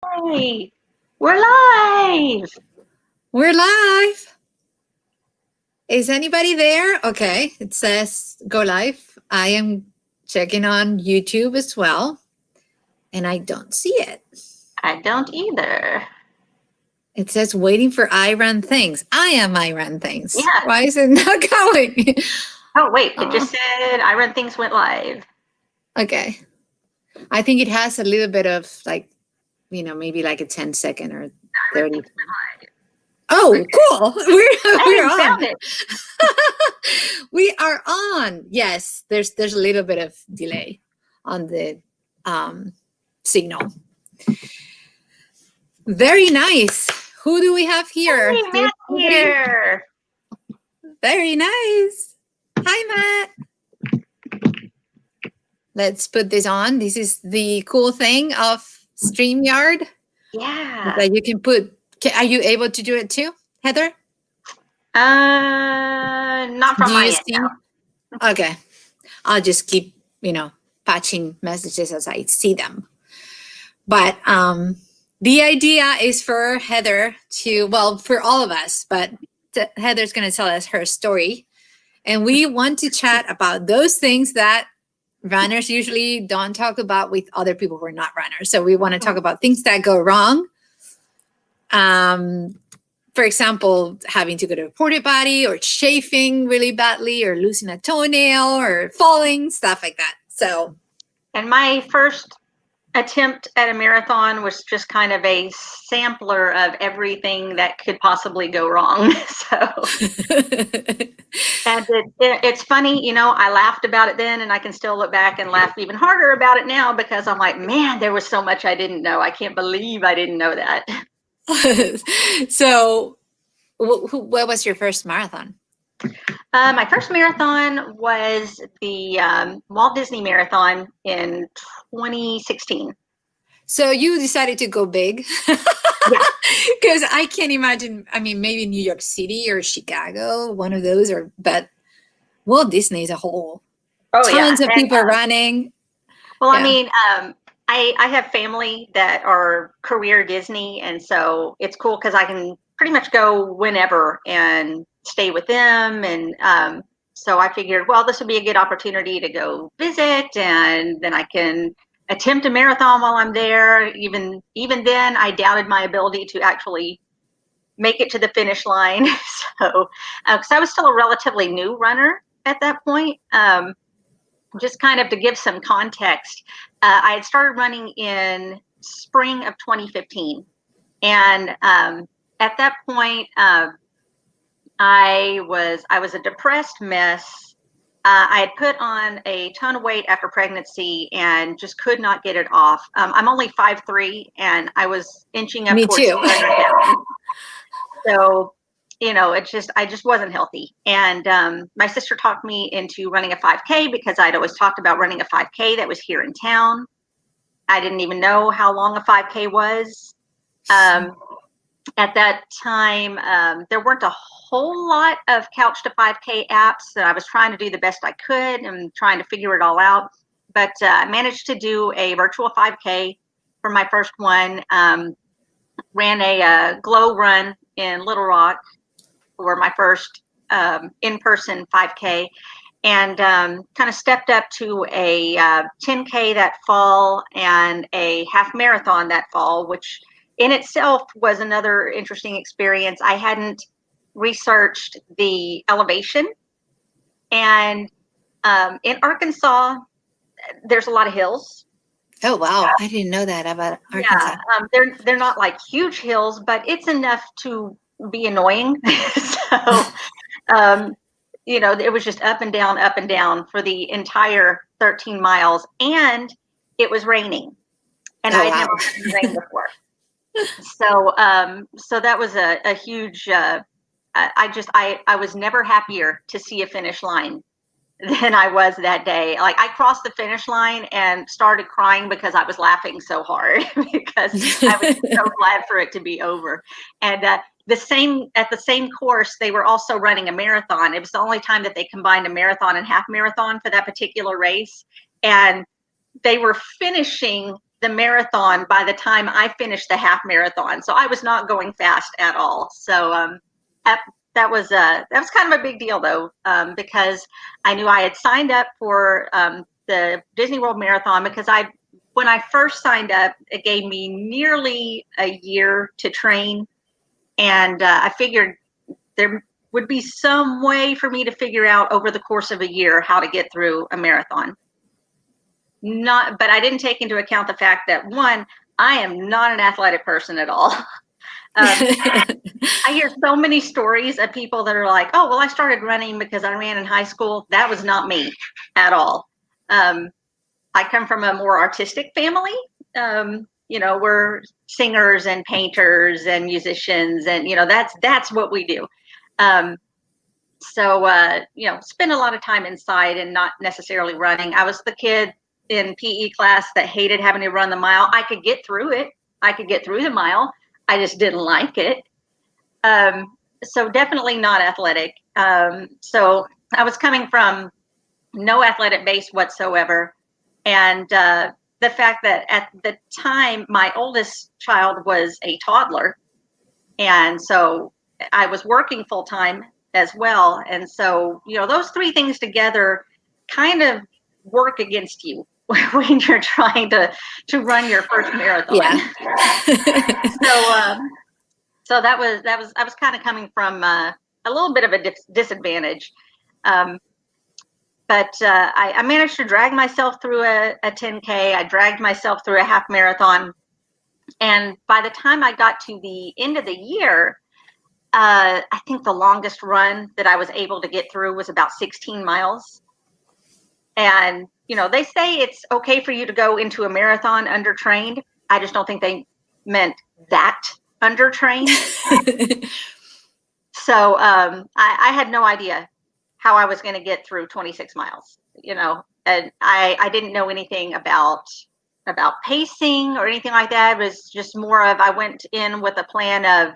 Hey, we're live. We're live. Is anybody there? Okay, it says go live. I am checking on YouTube as well, and I don't see it. I don't either. It says waiting for I Run Things. I am I Run Things. Yeah. Why is it not going? Oh, wait, it just said I Run Things went live. Okay. I think it has a little bit of like, maybe like a 10-second or 30. Oh, cool. We're on. Found it. We are on. Yes, there's a little bit of delay on the signal. Very nice. Who do we have here? Hey, Matt here. Very nice. Hi, Matt. Let's put this on. This is the cool thing of StreamYard. Yeah. That you can put. Are you able to do it too, Heather? Not from my end. No. Okay. I'll just keep, patching messages as I see them. But the idea is for Heather for all of us, but Heather's going to tell us her story. And we want to chat about those things that runners usually don't talk about with other people who are not runners. So we want to talk about things that go wrong. For example, having to go to a porta potty or chafing really badly or losing a toenail or falling, stuff like that. So, and my first attempt at a marathon was just kind of a sampler of everything that could possibly go wrong. And it's funny, I laughed about it then, and I can still look back and laugh even harder about it now because I'm like, man, there was so much I didn't know. I can't believe I didn't know that. So, what was your first marathon? My first marathon was the Walt Disney Marathon in 2016. So you decided to go big? Yeah. Because I can't imagine, maybe New York City or Chicago, one of those, but Walt Disney is a whole. Tons of people running. Well, yeah. I have family that are career Disney, and so it's cool because I can pretty much go whenever and stay with them. And so I figured, well, this would be a good opportunity to go visit, and then I can attempt a marathon while I'm there. Even then, I doubted my ability to actually make it to the finish line. So, because I was still a relatively new runner at that point. Just kind of to give some context, I had started running in spring of 2015. And at that point, I was a depressed mess. I had put on a ton of weight after pregnancy and just could not get it off. I'm only 5'3", and I was inching up towards 200 pounds. So, I just wasn't healthy. And my sister talked me into running a 5K because I'd always talked about running a 5K that was here in town. I didn't even know how long a 5K was. At that time, there weren't a whole lot of couch to 5K apps, so I was trying to do the best I could and trying to figure it all out. But I managed to do a virtual 5K for my first one. Ran a glow run in Little Rock for my first in-person 5K, and kind of stepped up to a 10K that fall and a half marathon that fall, which in itself was another interesting experience. I hadn't researched the elevation, and in Arkansas, there's a lot of hills. Oh, wow. I didn't know that about Arkansas. Yeah, they're not like huge hills, but it's enough to be annoying. So, it was just up and down for the entire 13 miles, and it was raining, and I had never seen rain before. So that was a huge. I was never happier to see a finish line than I was that day. Like, I crossed the finish line and started crying because I was laughing so hard because I was so glad for it to be over. And at the same course, they were also running a marathon. It was the only time that they combined a marathon and half marathon for that particular race. And they were finishing the marathon by the time I finished the half marathon. So I was not going fast at all. So that was kind of a big deal though, because I knew I had signed up for the Disney World Marathon because when I first signed up, it gave me nearly a year to train, and I figured there would be some way for me to figure out over the course of a year how to get through a marathon. But I didn't take into account the fact that, one, I am not an athletic person at all. I hear so many stories of people that are like, oh, well, I started running because I ran in high school. That was not me at all. I come from a more artistic family. We're singers and painters and musicians, and that's what we do. Spend a lot of time inside and not necessarily running. I was the kid in PE class that hated having to run the mile. I could get through it. I could get through the mile. I just didn't like it. So definitely not athletic. So I was coming from no athletic base whatsoever. And the fact that at the time, my oldest child was a toddler. And so I was working full time as well. And so, those three things together kind of work against you when you're trying to run your first marathon. Yeah. So I was kind of coming from a little bit of a disadvantage. But I managed to drag myself through a 10K. I dragged myself through a half marathon. And by the time I got to the end of the year, I think the longest run that I was able to get through was about 16 miles. And, they say it's okay for you to go into a marathon undertrained. I just don't think they meant that undertrained. So I had no idea how I was going to get through 26 miles, and I didn't know anything about pacing or anything like that. It was just more of, I went in with a plan of,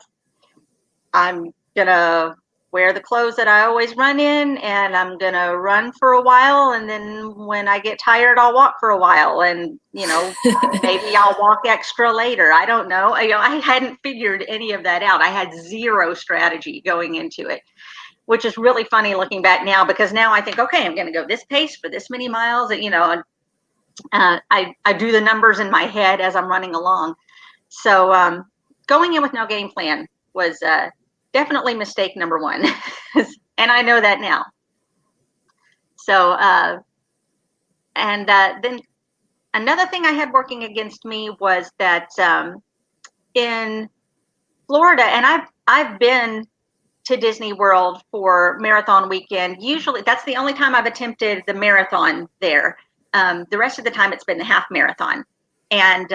I'm going to wear the clothes that I always run in, and I'm going to run for a while. And then when I get tired, I'll walk for a while, and, maybe I'll walk extra later. I don't know. I hadn't figured any of that out. I had zero strategy going into it, which is really funny looking back now, because now I think, okay, I'm going to go this pace for this many miles, and I do the numbers in my head as I'm running along. So going in with no game plan was definitely mistake number one, and I know that now. So then another thing I had working against me was that in Florida, and I've been to Disney World for marathon weekend. Usually that's the only time I've attempted the marathon there. The rest of the time it's been the half marathon, and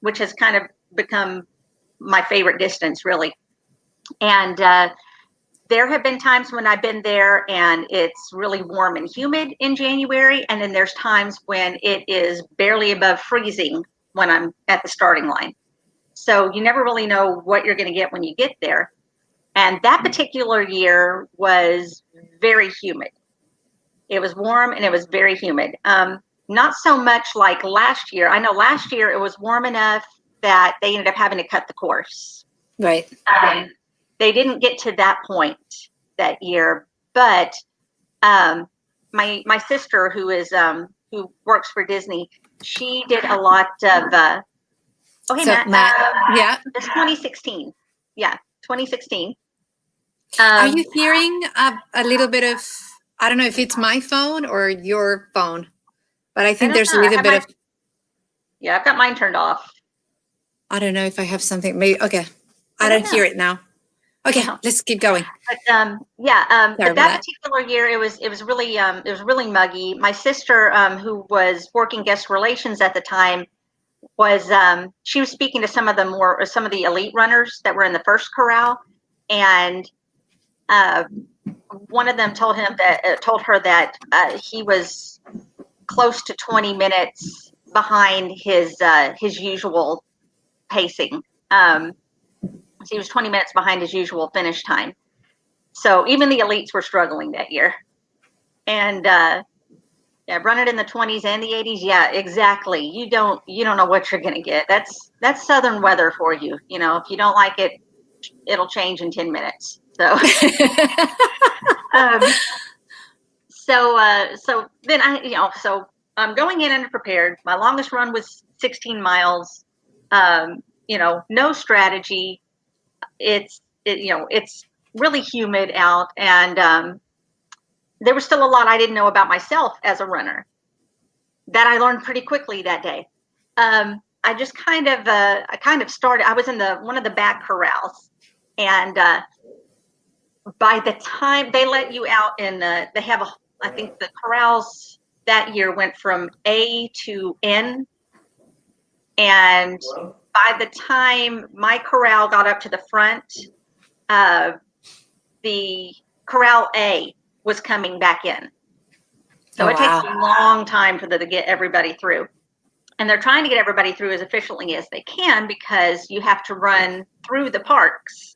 which has kind of become my favorite distance, really. And there have been times when I've been there and it's really warm and humid in January, and then there's times when it is barely above freezing when I'm at the starting line. So you never really know what you're going to get when you get there. And that particular year was very humid. It was warm and it was very humid. Not so much like last year. I know last year it was warm enough that they ended up having to cut the course. Right. They didn't get to that point that year, but my sister, who works for Disney, she did a lot of. Oh, hey, So, Matt. Yeah. It's 2016. Yeah, 2016. Are you hearing a little bit of? I don't know if it's my phone or your phone, but I think there's a little bit of. Yeah, I've got mine turned off. I don't know if I have something. Maybe okay. I don't hear it now. Okay, let's keep going. But that particular year, it was really muggy. My sister, who was working guest relations at the time, she was speaking to some of the elite runners that were in the first corral, and one of them told her that he was close to 20 minutes behind his usual pacing. So he was 20 minutes behind his usual finish time. So even the elites were struggling that year. And Yeah, run it in the 20s and the 80s. Yeah, exactly. You don't know what you're gonna get. That's southern weather for you. If you don't like it, it'll change in 10 minutes. So um, so then so I'm going in underprepared. My longest run was 16 miles. No strategy. It's really humid out, and there was still a lot I didn't know about myself as a runner that I learned pretty quickly that day. I just kind of started. I was in one of the back corrals, and by the time they let you out they have I think the corrals that year went from A to N, and by the time my corral got up to the front, the corral A was coming back in. So it takes a long time for them to get everybody through. And they're trying to get everybody through as efficiently as they can because you have to run through the parks.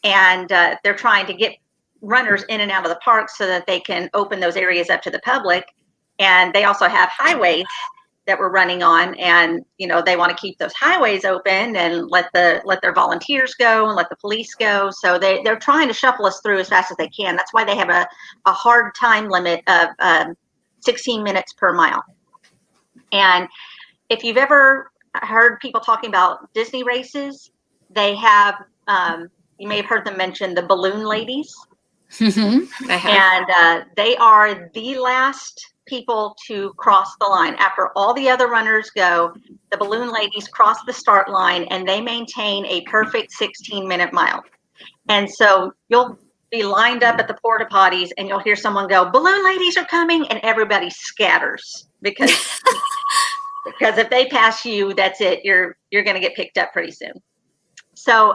And they're trying to get runners in and out of the parks so that they can open those areas up to the public. And they also have highways that we're running on, and they want to keep those highways open and let their volunteers go and let the police go. So they're trying to shuffle us through as fast as they can. That's why they have a hard time limit of 16 minutes per mile. And if you've ever heard people talking about Disney races, they have you may have heard them mention the balloon ladies. Mm-hmm. I have. And they are the last people to cross the line. After all the other runners go, the balloon ladies cross the start line, and they maintain a perfect 16-minute mile. And so you'll be lined up at the porta potties, and you'll hear someone go, "Balloon ladies are coming," and everybody scatters because if they pass you, that's it. You're going to get picked up pretty soon. So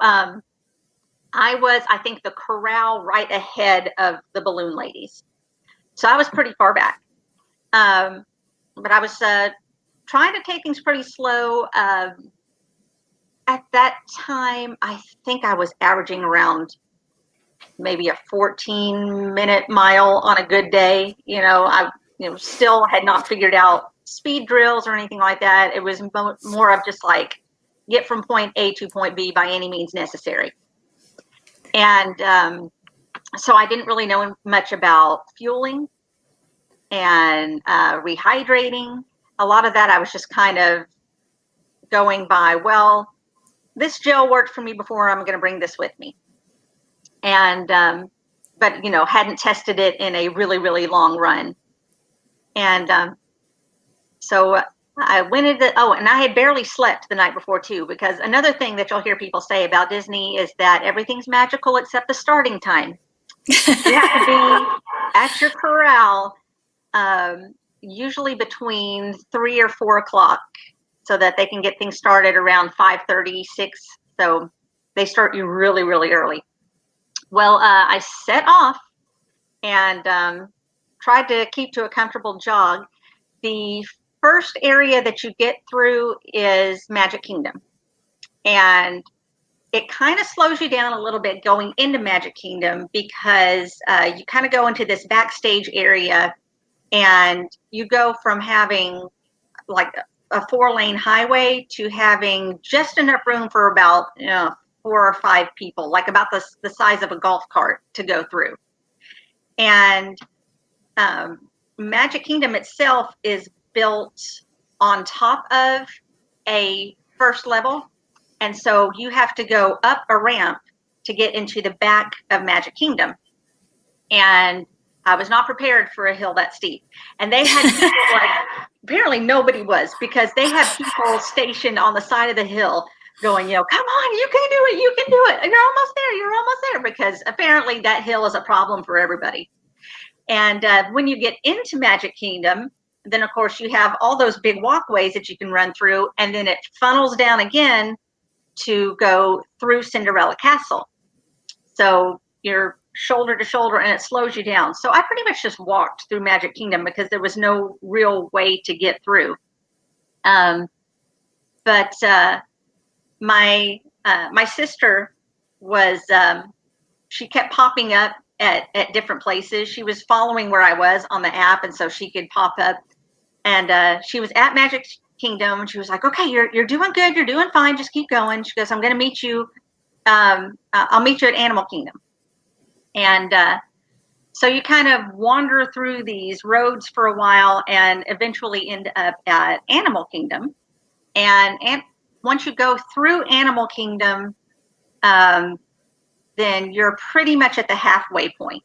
I was, I think, the corral right ahead of the balloon ladies. So I was pretty far back. But I was trying to take things pretty slow. At that time, I think I was averaging around maybe a 14-minute mile on a good day. I still had not figured out speed drills or anything like that. It was more of just like get from point A to point B by any means necessary. And so I didn't really know much about fueling and rehydrating. A lot of that I was just kind of going by, well, this gel worked for me before, I'm going to bring this with me. And but hadn't tested it in a really, really long run. And so I went into, and I had barely slept the night before too, because another thing that you'll hear people say about Disney is that everything's magical except the starting time. You have to be at your corral usually between 3 or 4 o'clock so that they can get things started around 5:30, 6. So they start you really, really early. Well, I set off and tried to keep to a comfortable jog. The first area that you get through is Magic Kingdom. And it kind of slows you down a little bit going into Magic Kingdom because you kind of go into this backstage area, and you go from having like a 4-lane highway to having just enough room for about 4 or 5 people, like about the size of a golf cart to go through. And Magic Kingdom itself is built on top of a first level. And so you have to go up a ramp to get into the back of Magic Kingdom. And I was not prepared for a hill that steep. And they had people apparently nobody was, because they have people stationed on the side of the hill going, come on, you can do it, you can do it. You're almost there, because apparently that hill is a problem for everybody. And when you get into Magic Kingdom, then of course you have all those big walkways that you can run through, and then it funnels down again to go through Cinderella Castle. So you're shoulder to shoulder, and it slows you down. So I pretty much just walked through Magic Kingdom because there was no real way to get through. But my sister was, she kept popping up at different places. She was following where I was on the app, and so she could pop up. And she was at Magic Kingdom, and she was like, "Okay, you're doing good. You're doing fine. Just keep going." She goes, "I'm going to meet you. I'll meet you at Animal Kingdom." And so you kind of wander through these roads for a while, and eventually end up at Animal Kingdom. And once you go through Animal Kingdom, then you're pretty much at the halfway point.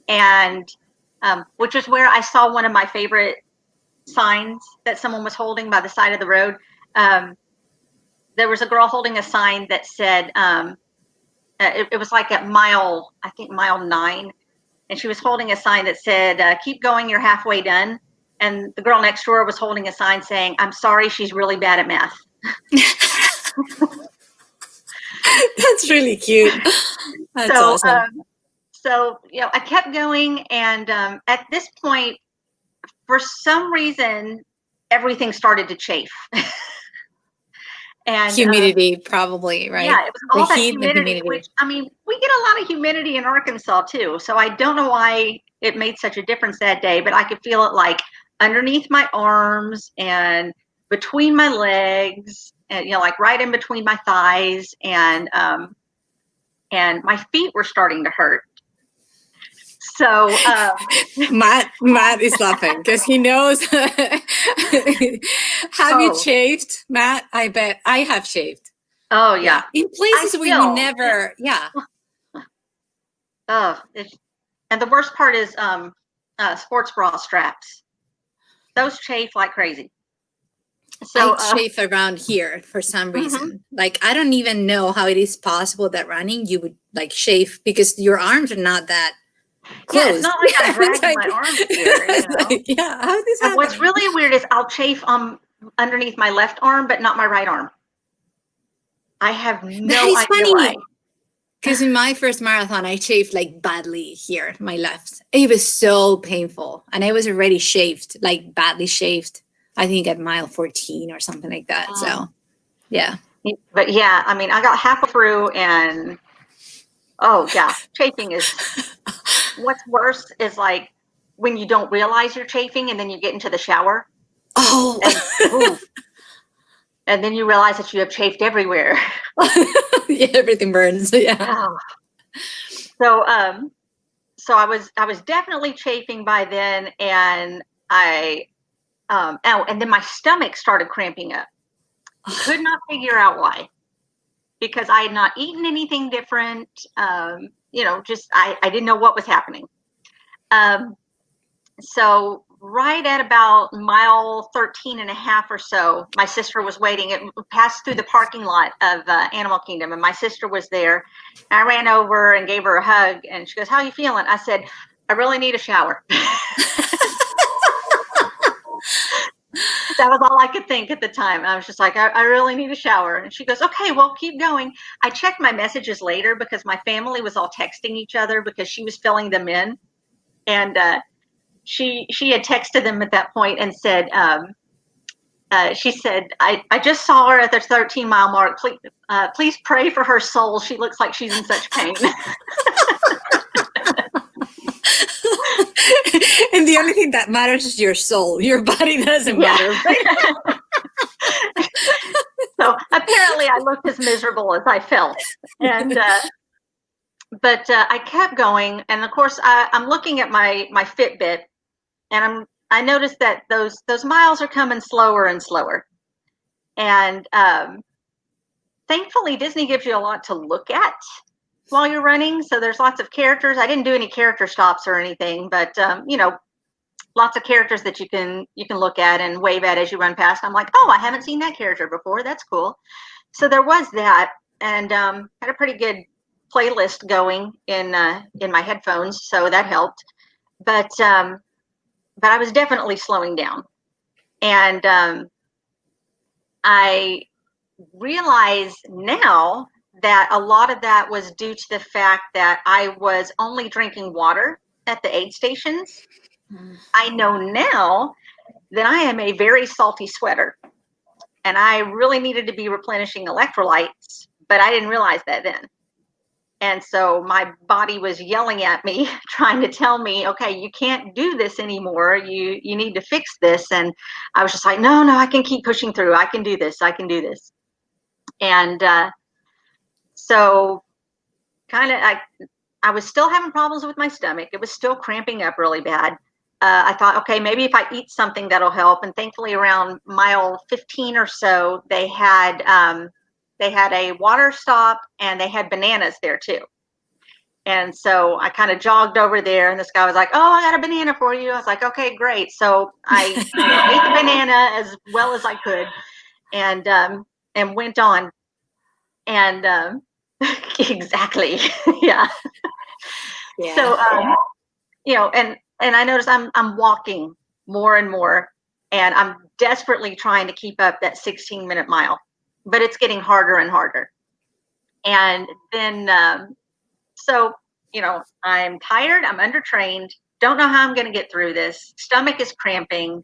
And which is where I saw one of my favorite signs that someone was holding by the side of the road. There was a girl holding a sign that said, it was like at mile 9. And she was holding a sign that said, "Keep going, you're halfway done." And the girl next door was holding a sign saying, "I'm sorry, she's really bad at math." That's really cute. That's awesome. So, I kept going. And at this point, for some reason, everything started to chafe. And humidity, probably, right? Yeah, it was all the that heat, humidity, which, I mean, we get a lot of humidity in Arkansas too. So I don't know why it made such a difference that day, but I could feel it like underneath my arms and between my legs, and like right in between my thighs, and my feet were starting to hurt. So Matt is laughing because he knows. Have you chafed, Matt? I bet I have chafed. Oh yeah, in places where you never. Yeah. And the worst part is sports bra straps. Those chafe like crazy. So I chafe around here for some reason. Like, I don't even know how it is possible that running you would like chafe, because your arms are not that close. Yeah, it's not like I'm dragging my arms here. Like, yeah, how is this happening? What's really weird is I'll chafe underneath my left arm, but not my right arm. I have no idea why. Because in my first marathon, I chafed like badly here, my left. It was so painful. And I was already shaved, like badly shaved, I think at mile 14 or something like that. So, yeah. But yeah, I mean, I got halfway through, and oh yeah, chafing is, what's worse is like when you don't realize you're chafing and then you get into the shower. Oh. And then you realize that you have chafed everywhere. Yeah, everything burns. Yeah. So I was definitely chafing by then, and and then my stomach started cramping up. Could not figure out why, because I had not eaten anything different. Just I didn't know what was happening. So right at about mile 13 and a half or so, my sister was waiting. It passed through the parking lot of Animal Kingdom, and my sister was there. I ran over and gave her a hug, and she goes, "How are you feeling?" I said, "I really need a shower." That was all I could think at the time. I was just like, I really need a shower. And she goes, "Okay, well, keep going." I checked my messages later because my family was all texting each other because she was filling them in. And she had texted them at that point and said, she said, I just saw her at the 13-mile mark. Please pray for her soul. She looks like she's in such pain. And the only thing that matters is your soul. Your body doesn't matter. So apparently I looked as miserable as I felt. And but I kept going. And of course, I'm looking at my Fitbit, and I noticed that those miles are coming slower and slower. And thankfully, Disney gives you a lot to look at while you're running. So there's lots of characters. I didn't do any character stops or anything, but lots of characters that you can look at and wave at as you run past. I'm like, oh, I haven't seen that character before. That's cool. So there was that, and had a pretty good playlist going in my headphones, so that helped. But I was definitely slowing down, and I realize now that a lot of that was due to the fact that I was only drinking water at the aid stations. I know now that I am a very salty sweater, and I really needed to be replenishing electrolytes, but I didn't realize that then. And so my body was yelling at me, trying to tell me, okay, you can't do this anymore. You need to fix this. And I was just like, no, I can keep pushing through. I can do this. I can do this. And so kind of, I was still having problems with my stomach. It was still cramping up really bad. I thought, okay, maybe if I eat something that'll help. And thankfully around mile 15 or so, they had a water stop and they had bananas there too. And so I kind of jogged over there and this guy was like, oh, I got a banana for you. I was like, okay, great. So I ate the banana as well as I could and went on. And exactly. Yeah. So, and I noticed I'm walking more and more, and I'm desperately trying to keep up that 16-minute mile, but it's getting harder and harder. And then, so, I'm tired, I'm undertrained, don't know how I'm going to get through this. Stomach is cramping.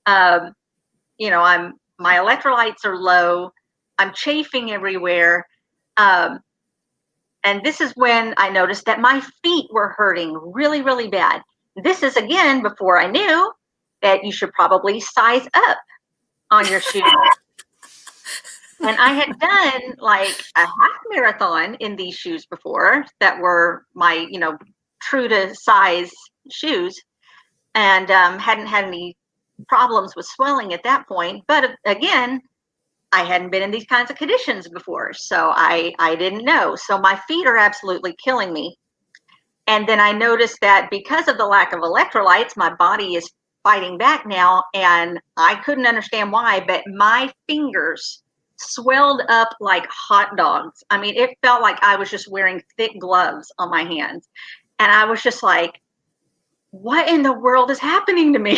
My electrolytes are low. I'm chafing everywhere. And this is when I noticed that my feet were hurting really, really bad. This is again before I knew that you should probably size up on your shoes. And I had done like a half marathon in these shoes before that were my, true to size shoes, and hadn't had any problems with swelling at that point. But again, I hadn't been in these kinds of conditions before, so I didn't know. So my feet are absolutely killing me. And then I noticed that because of the lack of electrolytes, my body is fighting back now, and I couldn't understand why, but my fingers swelled up like hot dogs. I mean, it felt like I was just wearing thick gloves on my hands. And I was just like, what in the world is happening to me?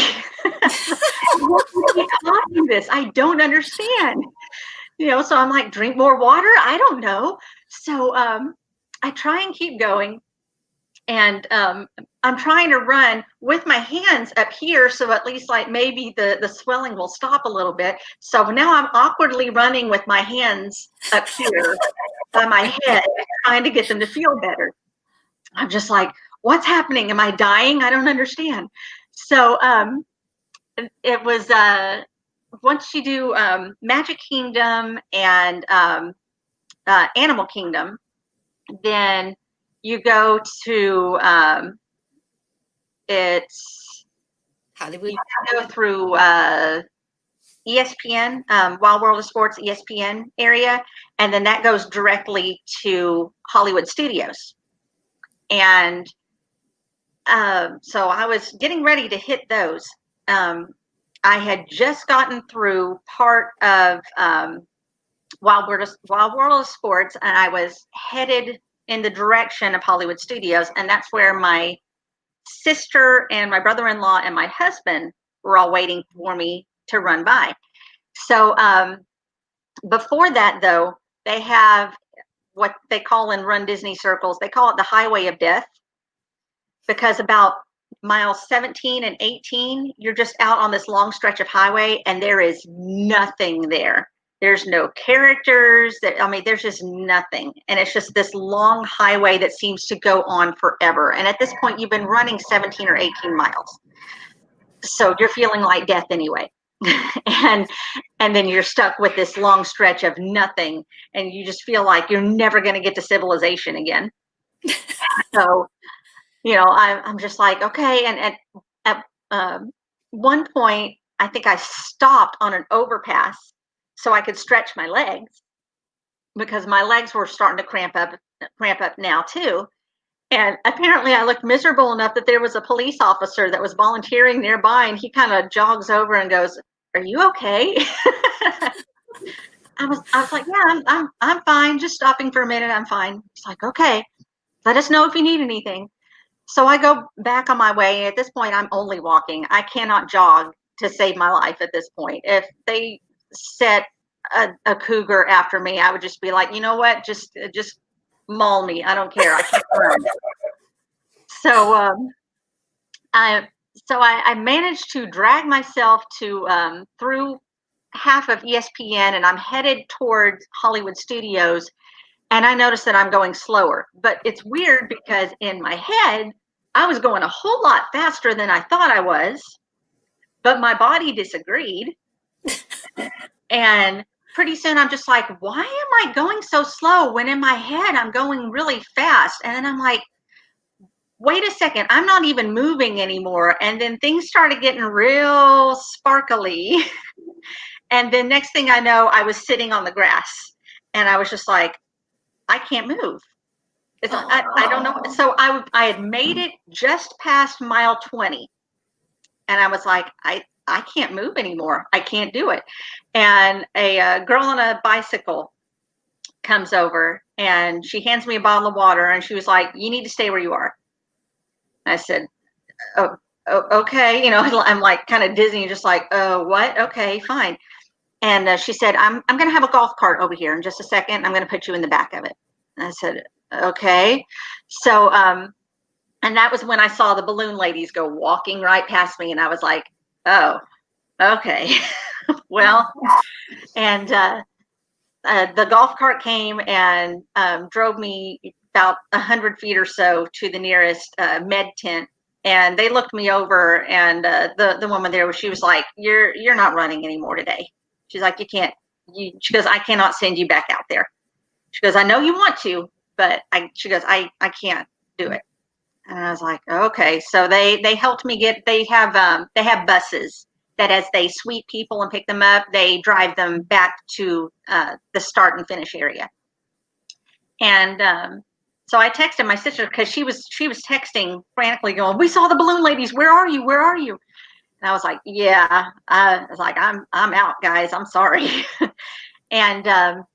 What is causing this? I don't understand. So I'm like, drink more water? I don't know. So I try and keep going. And I'm trying to run with my hands up here, so at least like maybe the swelling will stop a little bit. So now I'm awkwardly running with my hands up here by my head, trying to get them to feel better. I'm just like, what's happening? Am I dying? I don't understand. So it was once you do Magic Kingdom and Animal Kingdom, then you go to it's Hollywood. You go through ESPN, Wild World of Sports ESPN area, and then that goes directly to Hollywood Studios. And so I was getting ready to hit those. I had just gotten through part of Wild World of Sports, and I was headed in the direction of Hollywood Studios, and that's where my sister and my brother-in-law and my husband were all waiting for me to run by. So before that, though, they have what they call in Run Disney circles, they call it the Highway of Death, because about miles 17 and 18, you're just out on this long stretch of highway, and there is nothing there. There's no characters. There's just nothing. And it's just this long highway that seems to go on forever. And at this point, you've been running 17 or 18 miles. So you're feeling like death anyway. and then you're stuck with this long stretch of nothing. And you just feel like you're never going to get to civilization again. So, I'm just like, okay. And at one point, I think I stopped on an overpass so I could stretch my legs, because my legs were starting to cramp up now too. And apparently I looked miserable enough that there was a police officer that was volunteering nearby, and he kind of jogs over and goes, "Are you okay?" I was like, "Yeah, I'm fine. Just stopping for a minute. I'm fine." He's like, "Okay, let us know if you need anything." So I go back on my way. At this point, I'm only walking. I cannot jog to save my life at this point. If they set a cougar after me, I would just be like, you know what? Just maul me. I don't care. I can't run. So I managed to drag myself to through half of ESPN, and I'm headed towards Hollywood Studios. And I noticed that I'm going slower, but it's weird because in my head, I was going a whole lot faster than I thought I was, but my body disagreed. And pretty soon I'm just like, why am I going so slow when in my head I'm going really fast? And then I'm like, wait a second, I'm not even moving anymore. And then things started getting real sparkly. And then next thing I know, I was sitting on the grass and I was just like, I can't move. I don't know. So I had made it just past mile 20. And I was like, I can't move anymore. I can't do it. And a girl on a bicycle comes over and she hands me a bottle of water and she was like, you need to stay where you are. I said, oh, okay. I'm like kind of dizzy and just like, oh, what? Okay, fine. And she said, I'm going to have a golf cart over here in just a second. I'm going to put you in the back of it. And I said, okay. So, and that was when I saw the balloon ladies go walking right past me. And I was like, oh, okay. Well, and the golf cart came and drove me about 100 feet or so to the nearest med tent. And they looked me over and the woman there, she was like, you're not running anymore today. She's like, she goes, I cannot send you back out there. She goes, I know you want to, but she goes, I can't do it. And I was like, okay. So they helped me they have buses that as they sweep people and pick them up, they drive them back to the start and finish area. And so I texted my sister because she was texting frantically going, we saw the balloon ladies. Where are you? Where are you? And I was like, yeah, I was like, I'm out, guys. I'm sorry. And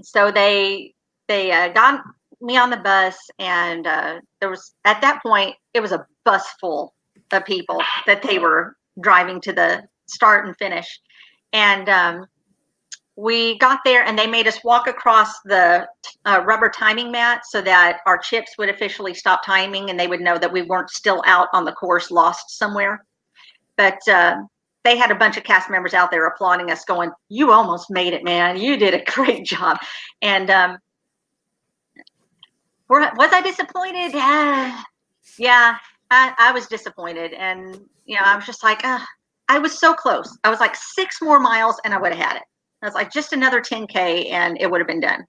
so they got me on the bus, and there was, at that point, it was a bus full of people that they were driving to the start and finish. And we got there, and they made us walk across the rubber timing mat so that our chips would officially stop timing, and they would know that we weren't still out on the course lost somewhere. But they had a bunch of cast members out there applauding us going, you almost made it, man. You did a great job. And was I disappointed? Yeah, I was disappointed. And, I was just like, I was so close. I was like 6 more miles and I would have had it. I was like, just another 10K and it would have been done.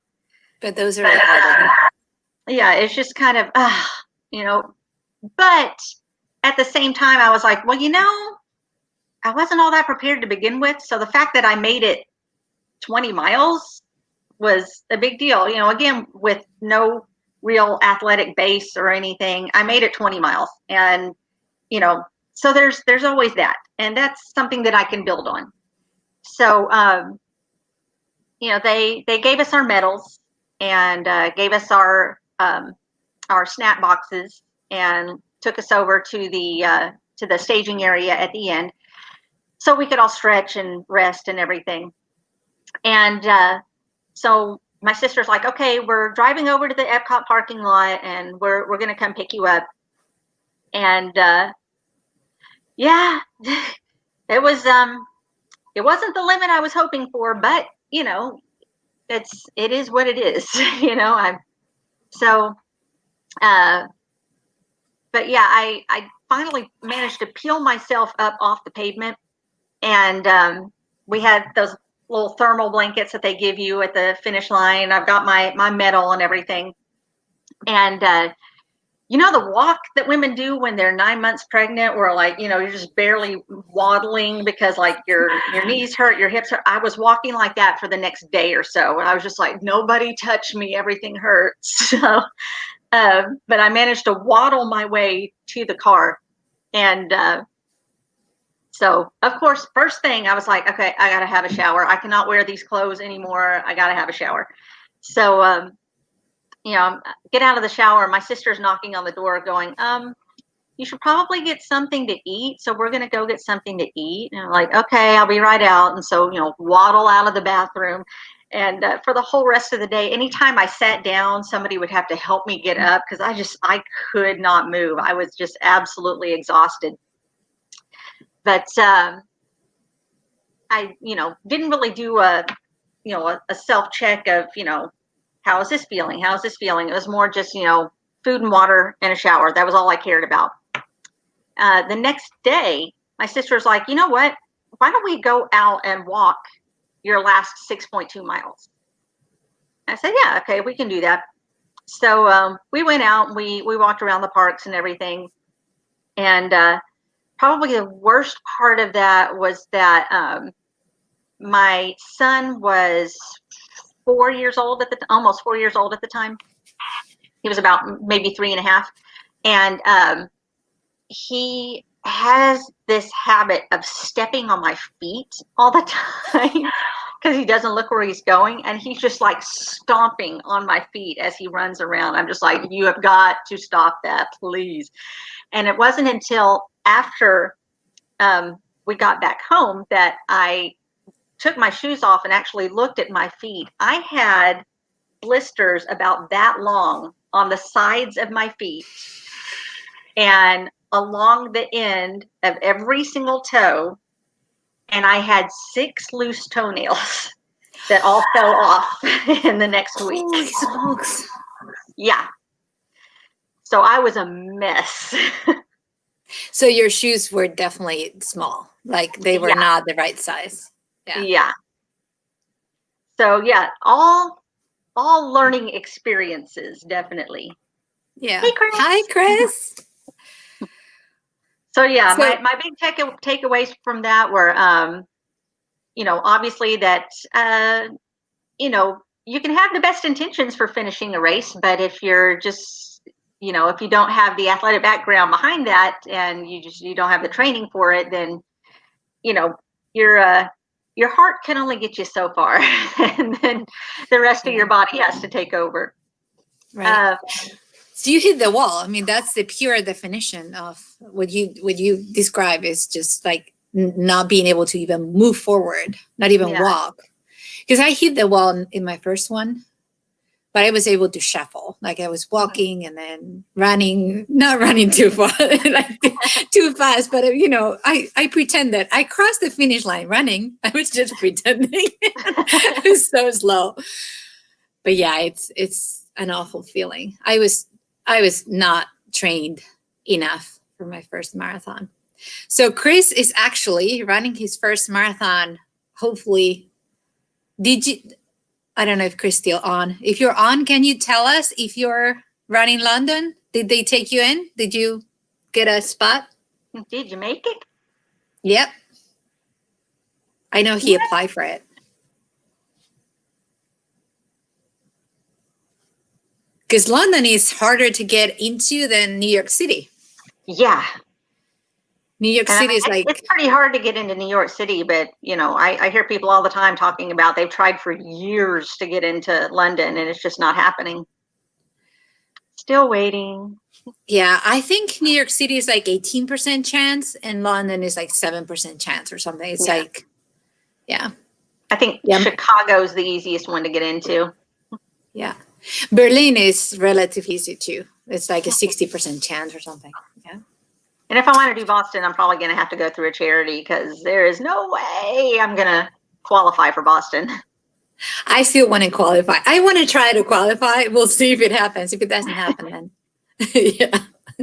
But those are harder. Yeah, it's just kind of, but at the same time, I was like, well, I wasn't all that prepared to begin with. So the fact that I made it 20 miles was a big deal. Again, with no real athletic base or anything, I made it 20 miles. And, so there's always that. And that's something that I can build on. So, they gave us our medals and gave us our snap boxes and took us over to the staging area at the end, so we could all stretch and rest and everything. And so my sister's like, okay, we're driving over to the Epcot parking lot and we're going to come pick you up. And yeah, it wasn't the limit I was hoping for, but it is what it is. But yeah, I finally managed to peel myself up off the pavement. And we had those little thermal blankets that they give you at the finish line. I've got my medal and everything. And the walk that women do when they're 9 months pregnant, where like, you're just barely waddling because like your knees hurt, your hips hurt. I was walking like that for the next day or so. And I was just like, nobody touch me, everything hurts. So, but I managed to waddle my way to the car. And so, of course, first thing I was like, okay, I got to have a shower. I cannot wear these clothes anymore. I got to have a shower. So, get out of the shower. My sister's knocking on the door going, you should probably get something to eat. So we're going to go get something to eat. And I'm like, okay, I'll be right out. And so, waddle out of the bathroom. And for the whole rest of the day, anytime I sat down, somebody would have to help me get up because I could not move. I was just absolutely exhausted. But I, didn't really do a self-check of, how's this feeling? How's this feeling? It was more just, food and water and a shower. That was all I cared about. The next day, my sister was like, you know what? Why don't we go out and walk your last 6.2 miles? I said, yeah, okay, we can do that. So we went out and we walked around the parks and everything. And probably the worst part of that was that my son was 4 years old almost 4 years old at the time. He was about maybe 3.5. And he has this habit of stepping on my feet all the time because he doesn't look where he's going. And he's just like stomping on my feet as he runs around. I'm just like, you have got to stop that, please. And it wasn't until after we got back home that I took my shoes off and actually looked at my feet. I had blisters about that long on the sides of my feet and along the end of every single toe. And I had 6 loose toenails that all fell off in the next week. Holy smokes. Yeah. So I was a mess. So your shoes were definitely small, like they were not the right size. Yeah. So yeah, all learning experiences, definitely. Yeah. Hey, Chris. Hi, Chris. So yeah, my big takeaways from that were, obviously that, you can have the best intentions for finishing a race, but if you're just, if you don't have the athletic background behind that and you don't have the training for it, then, your heart can only get you so far, and then the rest of your body has to take over. Right. So you hit the wall. I mean, that's the pure definition of what you describe is just like not being able to even move forward, not even walk. Because I hit the wall in my first one, but I was able to shuffle. Like I was walking and then running, not running too far, like too fast. But I pretended I crossed the finish line running. I was just pretending. It was so slow. But yeah, it's an awful feeling. I was not trained enough for my first marathon. So Chris is actually running his first marathon. Hopefully, I don't know if Chris still on. If you're on, can you tell us if you're running London? Did they take you in? Did you get a spot? Did you make it? Yep. I know he applied for it. Because London is harder to get into than New York City. Yeah. New York City is like... It's pretty hard to get into New York City, but, I hear people all the time talking about they've tried for years to get into London, and it's just not happening. Still waiting. Yeah, I think New York City is like 18% chance, and London is like 7% chance or something. It's like, yeah. I think Chicago's the easiest one to get into. Yeah. Berlin is relatively easy too. It's like a 60% chance or something. Yeah. And if I want to do Boston, I'm probably going to have to go through a charity because there is no way I'm going to qualify for Boston. I still want to qualify. I want to try to qualify. We'll see if it happens. If it doesn't happen, then yeah.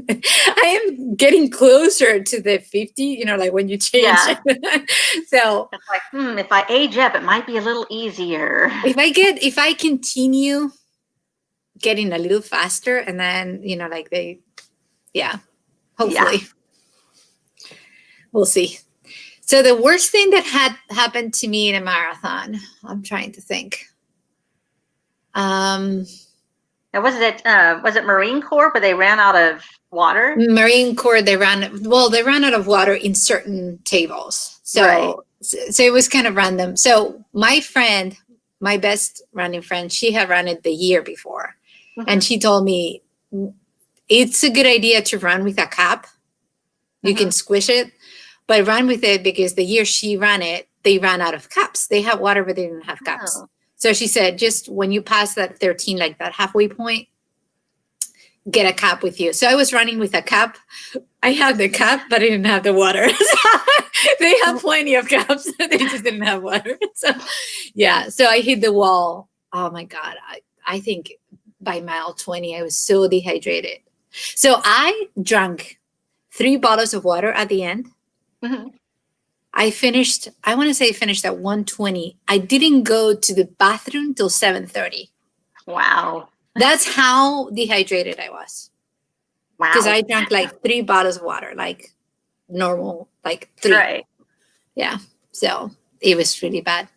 I am getting closer to the 50, like when you change. Yeah. So it's like, if I age up, it might be a little easier. If I continue getting a little faster and then, hopefully. We'll see. So the worst thing that had happened to me in a marathon, I'm trying to think. Was it Marine Corps where they ran out of water? Marine Corps, they ran out of water in certain tables. So it was kind of random. So my friend, my best running friend, she had run it the year before. Mm-hmm. And she told me it's a good idea to run with a cap. You can squish it, but run with it because the year she ran it, they ran out of caps. They had water, but they didn't have caps. Oh. So she said, just when you pass that 13, like that halfway point, get a cap with you. So I was running with a cap. I had the cap, but I didn't have the water. They have plenty of caps. They just didn't have water. So yeah, so I hit the wall. Oh my God. I think by mile 20, I was so dehydrated. So I drank 3 bottles of water at the end. Mm-hmm. I want to say finished at 1:20. I didn't go to the bathroom till 7:30. Wow. That's how dehydrated I was. Wow. Because I drank like 3 bottles of water, like normal, like 3. Right. Yeah. So it was really bad.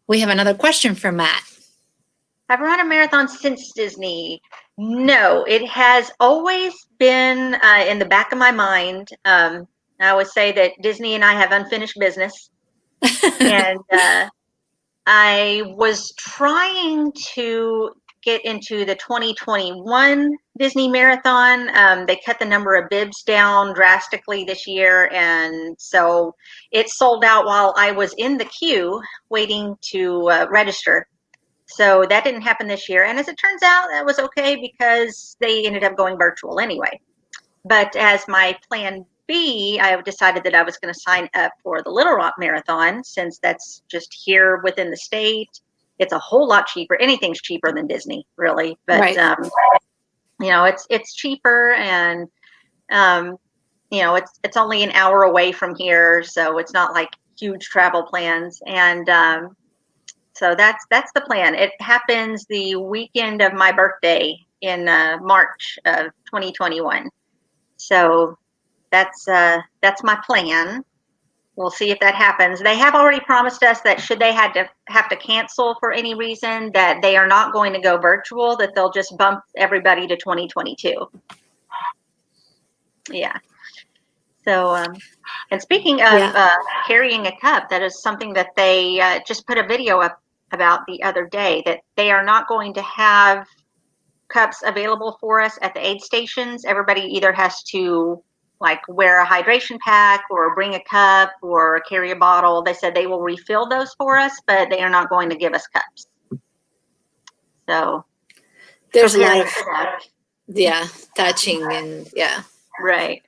We have another question from Matt. Have I run a marathon since Disney? No, it has always been in the back of my mind. I always say that Disney and I have unfinished business. And I was trying to get into the 2021 Disney Marathon. They cut the number of bibs down drastically this year. And so it sold out while I was in the queue waiting to register. So that didn't happen this year. And as it turns out, that was okay because they ended up going virtual anyway. But as my plan B, I decided that I was going to sign up for the Little Rock Marathon since that's just here within the state. It's a whole lot cheaper. Anything's cheaper than Disney, really. But, Right. It's cheaper and, it's only an hour away from here. So it's not like huge travel plans. And, so that's the plan. It happens the weekend of my birthday in March of 2021. So that's my plan. We'll see if that happens. They have already promised us that should they have to cancel for any reason, that they are not going to go virtual, that they'll just bump everybody to 2022. Yeah. So, and speaking of carrying a cup, that is something that they just put a video up about the other day, that they are not going to have cups available for us at the aid stations. Everybody either has to like wear a hydration pack or bring a cup or carry a bottle. They said they will refill those for us, but they are not going to give us cups. So there's a lot of touching and right.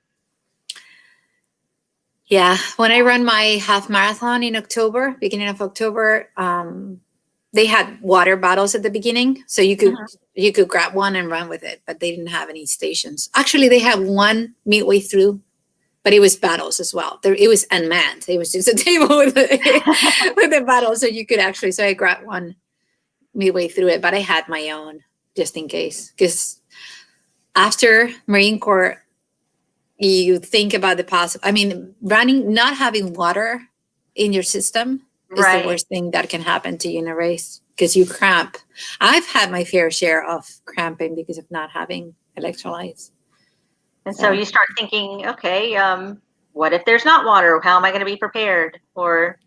Yeah, when I run my half marathon in October, beginning of October, they had water bottles at the beginning, so you could grab one and run with it, but they didn't have any stations. Actually, they had one midway through, but it was bottles as well. It was unmanned. It was just a table with the bottle, so you could actually. So I grabbed one midway through it, but I had my own just in case, because after Marine Corps, you think about the possible. I mean, not having water in your system is the worst thing that can happen to you in a race, because you cramp. I've had my fair share of cramping because of not having electrolytes. And so you start thinking, okay, what if there's not water? How am I going to be prepared? Or,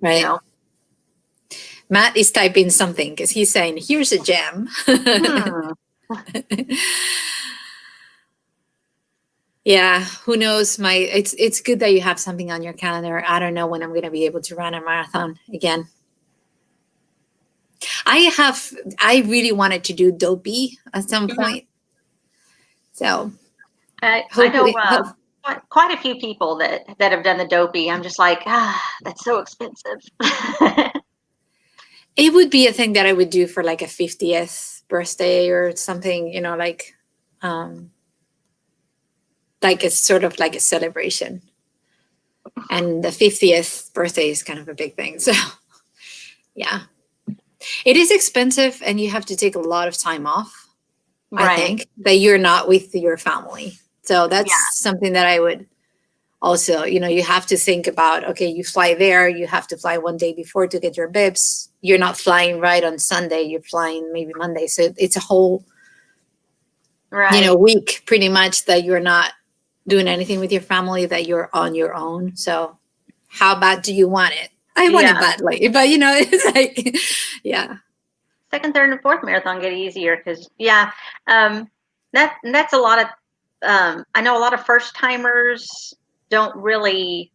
Matt is typing something because he's saying, here's a gem. Yeah, who knows? It's good that you have something on your calendar. I don't know when I'm going to be able to run a marathon again. I really wanted to do Dopey at some point. So I know quite a few people that have done the Dopey. I'm just like, that's so expensive. It would be a thing that I would do for like a 50th birthday or something, like it's sort of like a celebration. And the 50th birthday is kind of a big thing. So yeah, it is expensive and you have to take a lot of time off. Right. I think that you're not with your family. So that's something that I would also, you have to think about, okay, you fly there, you have to fly one day before to get your bibs. You're not flying right on Sunday, you're flying maybe Monday. So it's a whole, week pretty much that you're not doing anything with your family, that you're on your own. So how bad do you want it? I want it badly, but it's like, Second, third, and fourth marathon get easier because that's a lot of. I know a lot of first timers don't really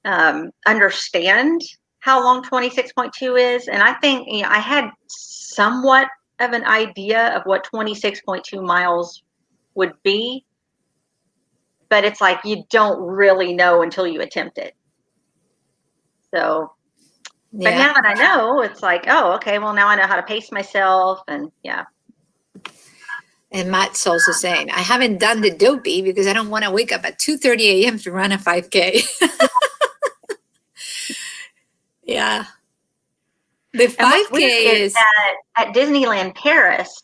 understand how long 26.2 is, and I think I had somewhat of an idea of what 26.2 miles would be. But it's like you don't really know until you attempt it. So, But now that I know, it's like, oh, okay, well, now I know how to pace myself. And yeah. And Matt's also saying, I haven't done the dopey because I don't want to wake up at 2:30 a.m. to run a 5K. Yeah. The 5K is at Disneyland Paris,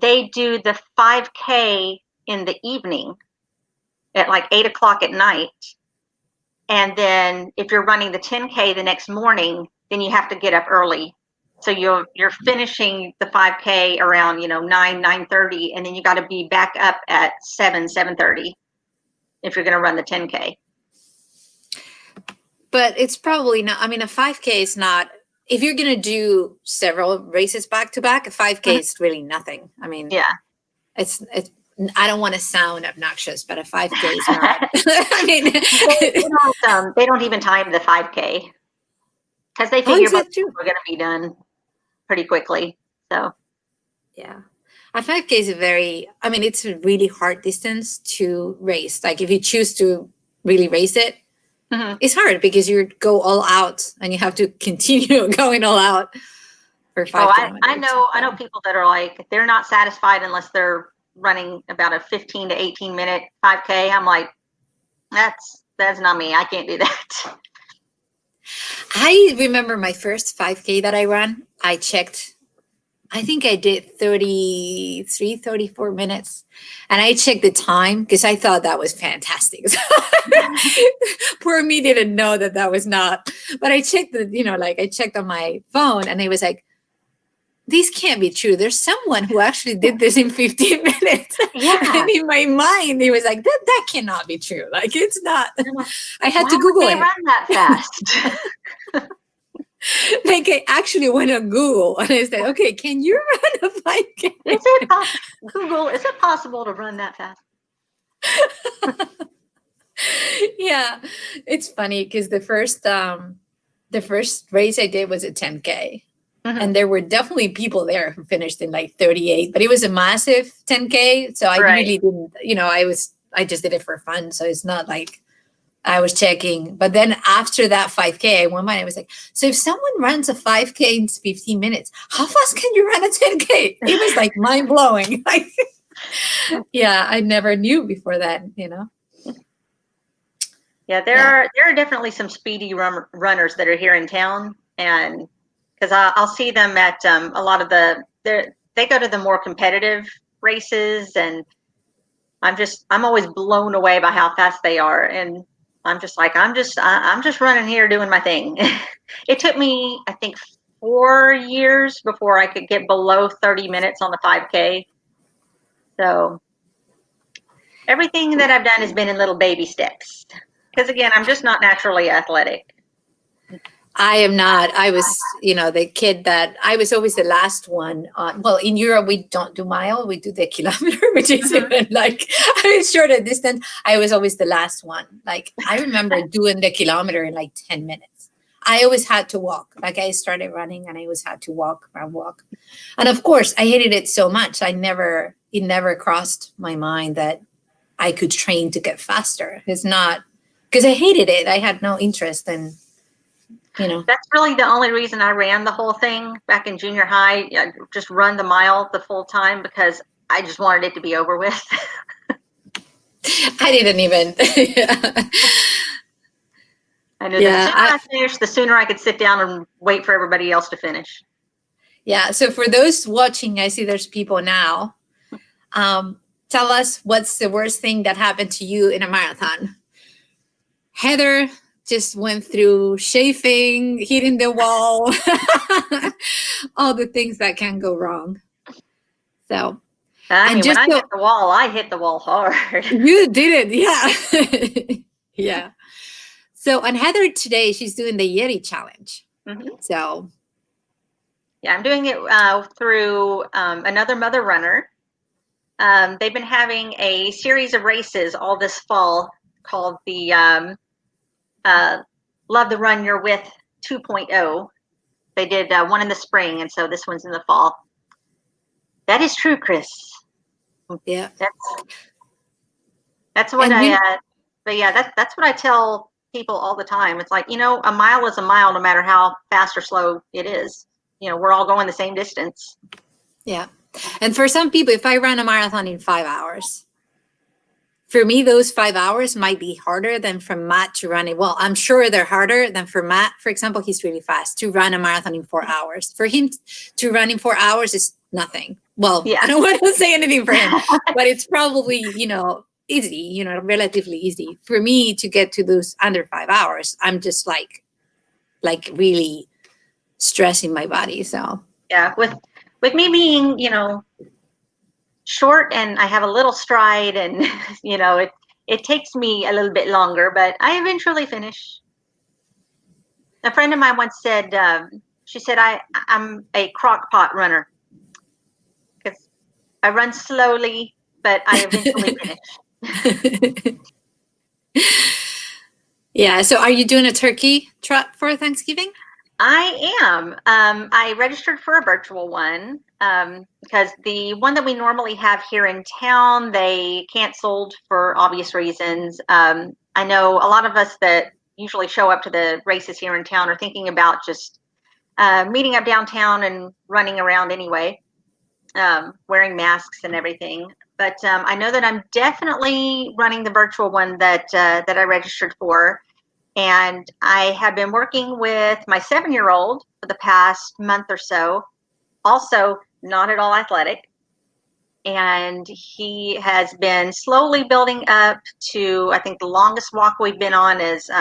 they do the 5K in the evening at like 8 o'clock at night. And then if you're running the 10K the next morning, then you have to get up early. So you're finishing the 5K around, 9:30, and then you got to be back up at 7:30 if you're going to run the 10K. But it's probably not, I mean, a 5K is not, if you're going to do several races back to back, a 5K is really nothing. I mean, yeah, it's I don't want to sound obnoxious, but a 5K is not. I mean, they don't even time the 5K because they figure we're going to be done pretty quickly. So, yeah, a 5K is it's a really hard distance to race. Like if you choose to really race it, it's hard because you go all out and you have to continue going all out for 5 kilometers. I know people that are like, they're not satisfied unless they're running about a 15 to 18 minute 5K. I'm like, that's not me. I can't do that. I remember my first 5K that I ran. I checked, I think I did 33, 34 minutes. And I checked the time because I thought that was fantastic. So poor me didn't know that was not. But I checked I checked on my phone and it was like, this can't be true. There's someone who actually did this in 15 minutes. Yeah. And in my mind, it was like, that cannot be true. Like, it's not. I had to Google it. Why would they run that fast? Like, I actually went on Google and I said, okay, can you run a 5K? Google, is it possible to run that fast? Yeah. It's funny because the first race I did was a 10K. And there were definitely people there who finished in like 38, but it was a massive 10K. So I really didn't, I just did it for fun. So it's not like I was checking. But then after that 5K, I went by and I was like, so if someone runs a 5K in 15 minutes, how fast can you run a 10K? It was like mind blowing. Like, yeah, I never knew before that, Yeah, there are definitely some speedy runners that are here in town, and because I'll see them at a lot of they go to the more competitive races, and I'm always blown away by how fast they are, and I'm just like, I'm just running here doing my thing. It took me, I think, 4 years before I could get below 30 minutes on the 5K. So everything that I've done has been in little baby steps. Because again, I'm just not naturally athletic. I am not. I was, the kid that I was always the last one on. Well, in Europe, we don't do mile. We do the kilometer, which is even like, I was shorter distance. I was always the last one. Like, I remember doing the kilometer in like 10 minutes. I always had to walk. Like, I started running and I always had to walk. And of course, I hated it so much. It never crossed my mind that I could train to get faster. It's not, because I hated it. I had no interest in, That's really the only reason I ran the whole thing back in junior high. I just run the mile the full time because I just wanted it to be over with. I didn't even. I knew the sooner I finished, the sooner I could sit down and wait for everybody else to finish. Yeah. So for those watching, I see there's people now. Tell us what's the worst thing that happened to you in a marathon. Heather just went through chafing, hitting the wall, all the things that can go wrong. So, when I hit the wall, I hit the wall hard. You did it, yeah. Yeah. So, and Heather today, she's doing the Yeti challenge. So, yeah, I'm doing it through another mother runner. They've been having a series of races all this fall called the Love the Run You're With 2.0. They did one in the spring, and so this one's in the fall. That is true, Chris. Yeah. That's what that's what I tell people all the time. It's like, a mile is a mile no matter how fast or slow it is. We're all going the same distance. Yeah. And for some people, if I run a marathon in 5 hours, for me, those 5 hours might be harder than for Matt to run it. Well, I'm sure they're harder than for Matt. For example, he's really fast to run a marathon in 4 hours. For him to run in 4 hours is nothing. Well, yeah. I don't want to say anything for him, but it's probably, easy, relatively easy. For me to get to those under 5 hours, I'm just like really stressing my body. So yeah, with me being, short and I have a little stride and, it takes me a little bit longer, but I eventually finish. A friend of mine once said, she said, I'm a crock pot runner because I run slowly, but I eventually finish. Yeah. So are you doing a turkey trot for Thanksgiving? I am. I registered for a virtual one because the one that we normally have here in town, they canceled for obvious reasons. I know a lot of us that usually show up to the races here in town are thinking about just meeting up downtown and running around anyway, wearing masks and everything. But I know that I'm definitely running the virtual one that I registered for. And I have been working with my 7-year-old for the past month or so, also not at all athletic. And he has been slowly building up to, I think the longest walk we've been on is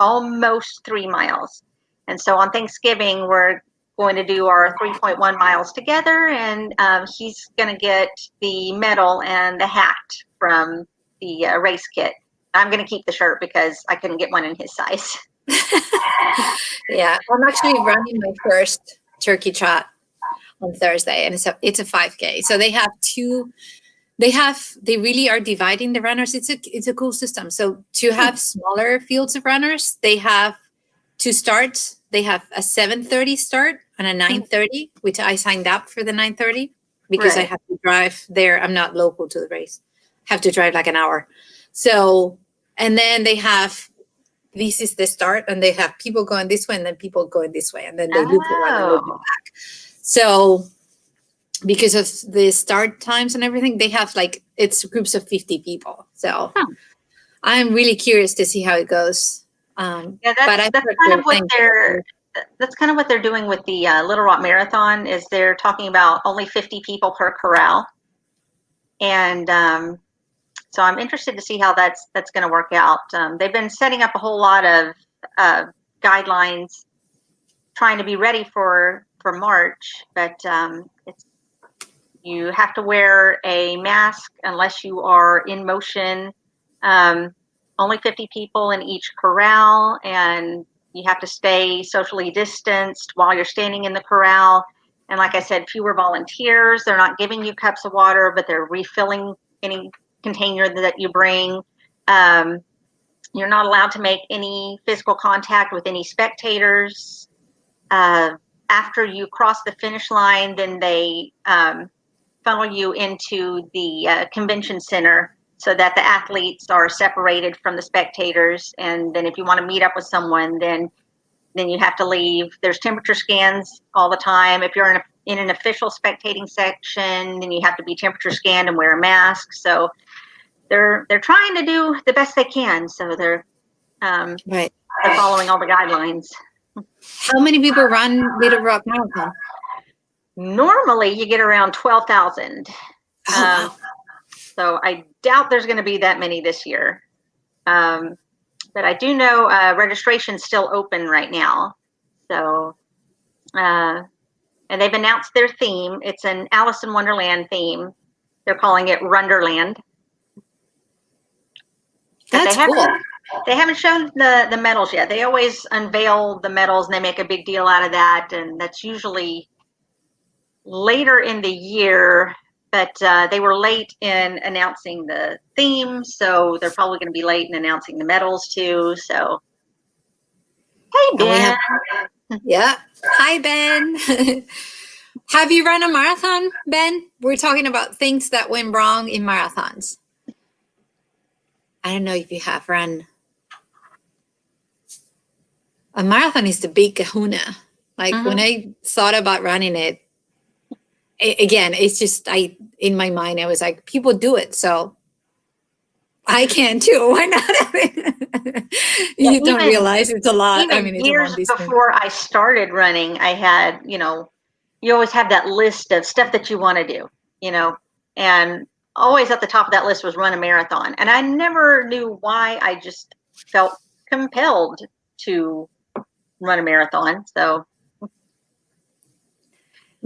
almost 3 miles. And so on Thanksgiving, we're going to do our 3.1 miles together. And he's going to get the medal and the hat from the race kit. I'm going to keep the shirt because I couldn't get one in his size. Yeah, I'm actually running my first turkey trot on Thursday, and it's a 5K. So they have two. They really are dividing the runners. It's a cool system. So to have smaller fields of runners, they have two starts. They have a 7:30 start and a 9:30, which I signed up for the 9:30 because I have to drive there. I'm not local to the race. I have to drive like an hour. So. And then they have, this is the start, and they have people going this way and then people going this way. And then they loop around and loop back. So because of the start times and everything, they have it's groups of 50 people. So I'm really curious to see how it goes. Yeah, that's kind of what they're doing with the Little Rock Marathon is they're talking about only 50 people per corral. And so I'm interested to see how that's going to work out. They've been setting up a whole lot of guidelines, trying to be ready for March, but you have to wear a mask unless you are in motion. Only 50 people in each corral, and you have to stay socially distanced while you're standing in the corral. And like I said, fewer volunteers. They're not giving you cups of water, but they're refilling any container that you bring. You're not allowed to make any physical contact with any spectators. After you cross the finish line, then they funnel you into the convention center so that the athletes are separated from the spectators. And then if you want to meet up with someone, then you have to leave. There's temperature scans all the time. If you're in an official spectating section, then you have to be temperature scanned and wear a mask. So they're trying to do the best they can. So they're following all the guidelines. How many people run Little Rock Marathon? Normally, you get around 12,000. Wow. So I doubt there's going to be that many this year. But I do know registration's still open right now. So, and they've announced their theme. It's an Alice in Wonderland theme. They're calling it Runderland. That's cool. They haven't shown the medals yet. They always unveil the medals and they make a big deal out of that. And that's usually later in the year. But they were late in announcing the theme. So they're probably going to be late in announcing the medals too. So, hey, Ben. Yeah. Hi, Ben. Have you run a marathon, Ben? We're talking about things that went wrong in marathons. I don't know if you have run a marathon is the big kahuna. Like when I thought about running it, again, it's just, in my mind, I was like, people do it. So I can too. Why not? You don't realize it's a lot. I mean, it's a long years distance. before I started running, I had, you always have that list of stuff that you want to do, and always at the top of that list was run a marathon. And I never knew why. I just felt compelled to run a marathon. So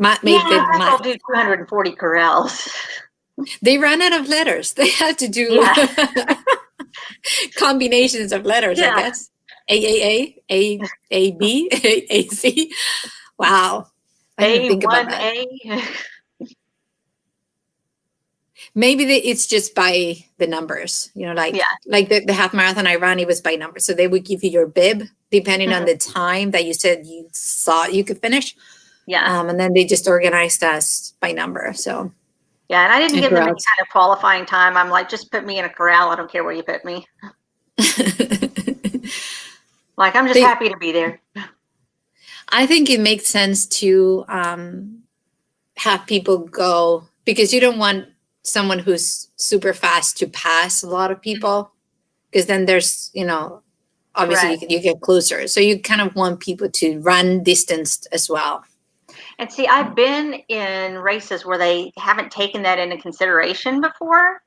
I'll do 240 corrals. They ran out of letters. They had to do combinations of letters, I guess. AAA, AAB, AAC. Wow. I didn't think about that. Maybe it's just by the numbers, like the half marathon I ran, it was by numbers. So they would give you your bib depending on the time that you said you thought you could finish. Yeah. And then they just organized us by number. So. Yeah, and I didn't give them any kind of qualifying time. I'm like, just put me in a corral. I don't care where you put me. Like, I'm just happy to be there. I think it makes sense to have people go, because you don't want someone who's super fast to pass a lot of people, because then there's, obviously you get closer. So you kind of want people to run distance as well. And see, I've been in races where they haven't taken that into consideration before.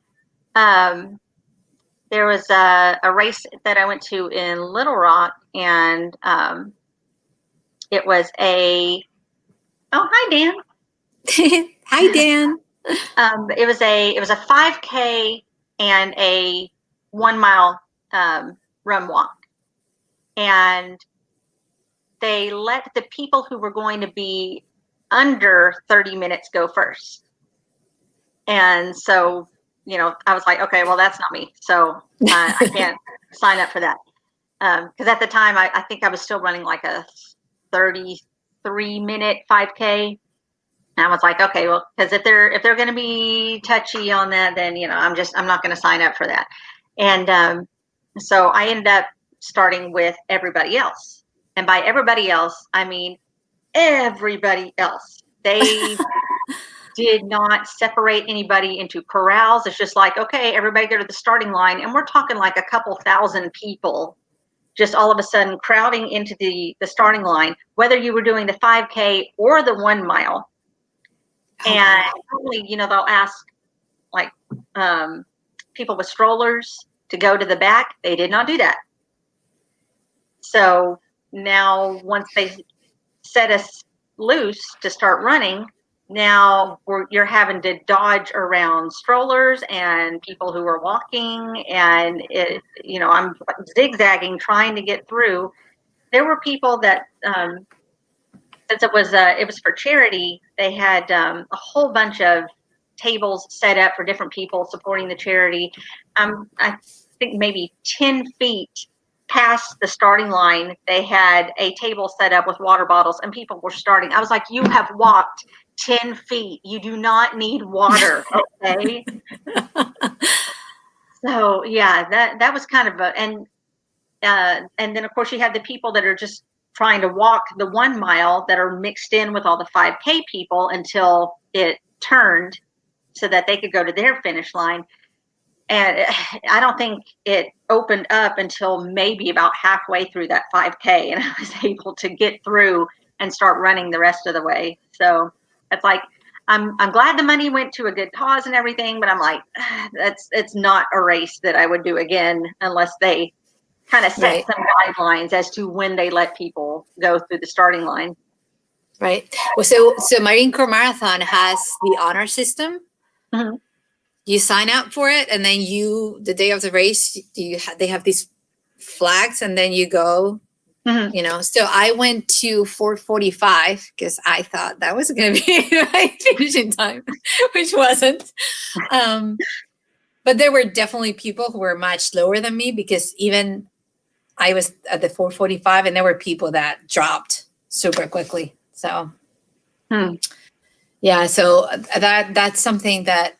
There was a race that I went to in Little Rock, and it was oh, hi, Dan. Hi, Dan. It was a 5K and a 1 mile run walk. And they let the people who were going to be under 30 minutes go first. And so, I was like, okay, well, that's not me. So I can't sign up for that. Because at the time, I think I was still running like a 33-minute 5K. And I was like, okay, well, because if they're going to be touchy on that, then, I'm not going to sign up for that. And so I ended up starting with everybody else. And by everybody else, I mean everybody else. They did not separate anybody into corrals. It's just like, okay, everybody go to the starting line. And we're talking like a couple thousand people just all of a sudden crowding into the starting line, whether you were doing the 5K or the 1 mile. And normally, they'll ask like people with strollers to go to the back. They did not do that. So now once they set us loose to start running, now you're having to dodge around strollers and people who are walking, and I'm zigzagging trying to get through. There were people that since it was for charity, they had a whole bunch of tables set up for different people supporting the charity. I think maybe 10 feet past the starting line, they had a table set up with water bottles, and people were starting. I was like, you have walked 10 feet. You do not need water, okay? So yeah, that was kind of and then of course you have the people that are just trying to walk the 1 mile that are mixed in with all the 5K people until it turned so that they could go to their finish line. And I don't think it opened up until maybe about halfway through that 5K, and I was able to get through and start running the rest of the way. So it's like, I'm glad the money went to a good cause and everything, but I'm like, it's not a race that I would do again unless they kind of set some guidelines as to when they let people go through the starting line. Right. Well, so Marine Corps Marathon has the honor system. Mm-hmm. You sign up for it, and then the day of the race, they have these flags, and then you go. Mm-hmm. So I went to 4:45 because I thought that was going to be my finishing time, which wasn't. But there were definitely people who were much lower than me, because even I was at the 4:45, and there were people that dropped super quickly. So, yeah. So that's something that,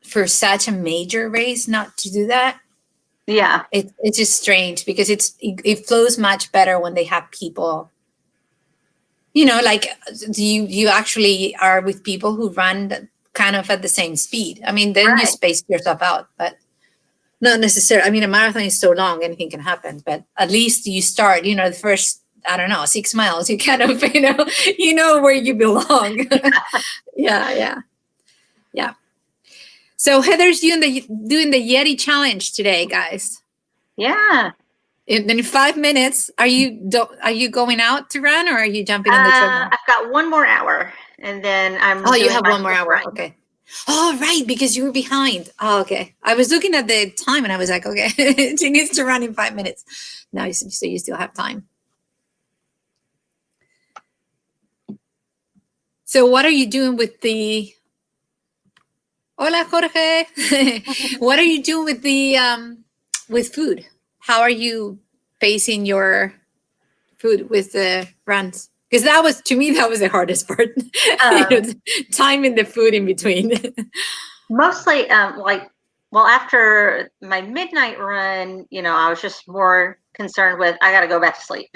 for such a major race, not to do that, Yeah. It's just strange because it flows much better when they have people. You know, like you actually are with people who run kind of at the same speed. I mean, then you space yourself out, but not necessarily. I mean, a marathon is so long, anything can happen, but at least you start, the first, I don't know, 6 miles, you kind of, you know where you belong. Yeah. So Heather's doing the Yeti challenge today, guys. Yeah. In 5 minutes, are you going out to run, or are you jumping on the treadmill? I've got 1 more hour, and then I'm. Oh, you have 1 more hour. Run. Okay. Oh, right, because you were behind. Oh, okay. I was looking at the time, and I was like, okay, she needs to run in 5 minutes. Now, so you still have time. So, what are you doing with the? Hola, Jorge. What are you doing with the with food? How are you pacing your food with the runs? Because that was, to me, that was the hardest part. Timing the food in between. Mostly, after my midnight run, I was just more concerned with, I got to go back to sleep.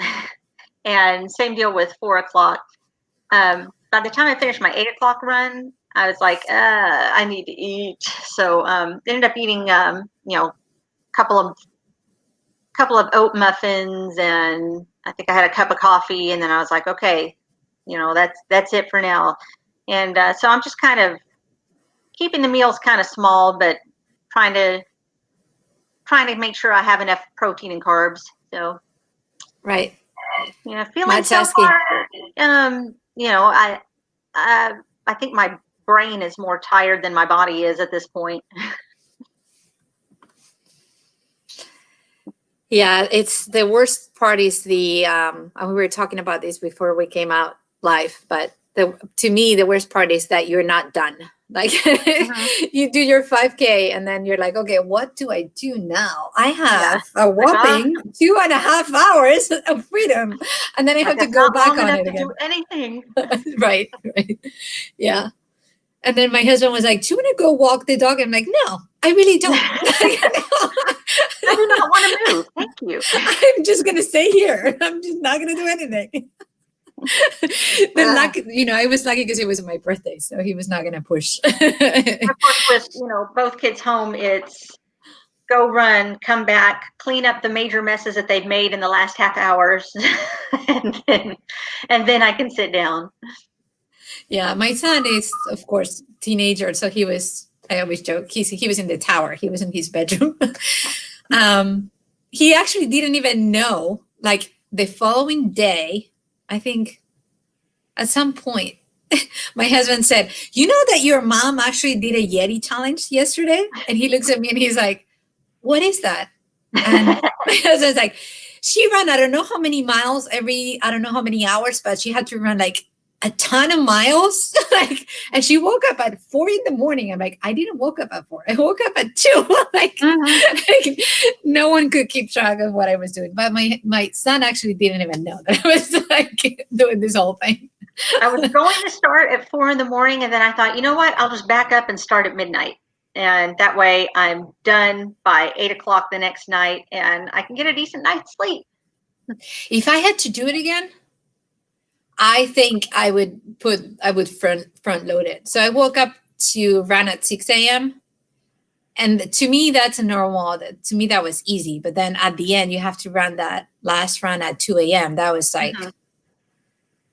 And same deal with 4 o'clock. By the time I finished my 8 o'clock run, I was like, I need to eat. So ended up eating, couple of oat muffins, and I think I had a cup of coffee, and then I was like, okay, that's it for now. And so I'm just kind of keeping the meals kind of small, but trying to make sure I have enough protein and carbs. So right. Feeling so far, I think my brain is more tired than my body is at this point. Yeah, it's the worst part is we were talking about this before we came out live, but to me, the worst part is that you're not done. Like you do your 5K and then you're like, okay, what do I do now? I have a whopping 2.5 hours of freedom. And then I have to go back on it again. Do anything. Right. Yeah. And then my husband was like, do you want to go walk the dog? I'm like, no, I really don't. I do not want to move. Thank you. I'm just going to stay here. I'm just not going to do anything. I was lucky because it was my birthday, so he was not going to push. Of course, with both kids home, it's go run, come back, clean up the major messes that they've made in the last half hours, and then I can sit down. Yeah, my son is, of course, teenager, so he was. I always joke he was in the tower. He was in his bedroom. He actually didn't even know. Like the following day, I think at some point, my husband said, you know that your mom actually did a Yeti challenge yesterday? And he looks at me and he's like, what is that? And my husband's like, she ran, I don't know how many miles I don't know how many hours, but she had to run like a ton of miles. And she woke up at 4 a.m. I'm like, I didn't woke up at 4. I woke up at 2. like no one could keep track of what I was doing. But my son actually didn't even know that I was like doing this whole thing. I was going to start at 4 a.m, and then I thought, you know what? I'll just back up and start at midnight. And that way I'm done by 8 o'clock the next night and I can get a decent night's sleep. If I had to do it again, I think I would front load it. So I woke up to run at 6 a.m. And to me, that's a normal. To me, that was easy. But then at the end, you have to run that last run at 2 a.m. That was like,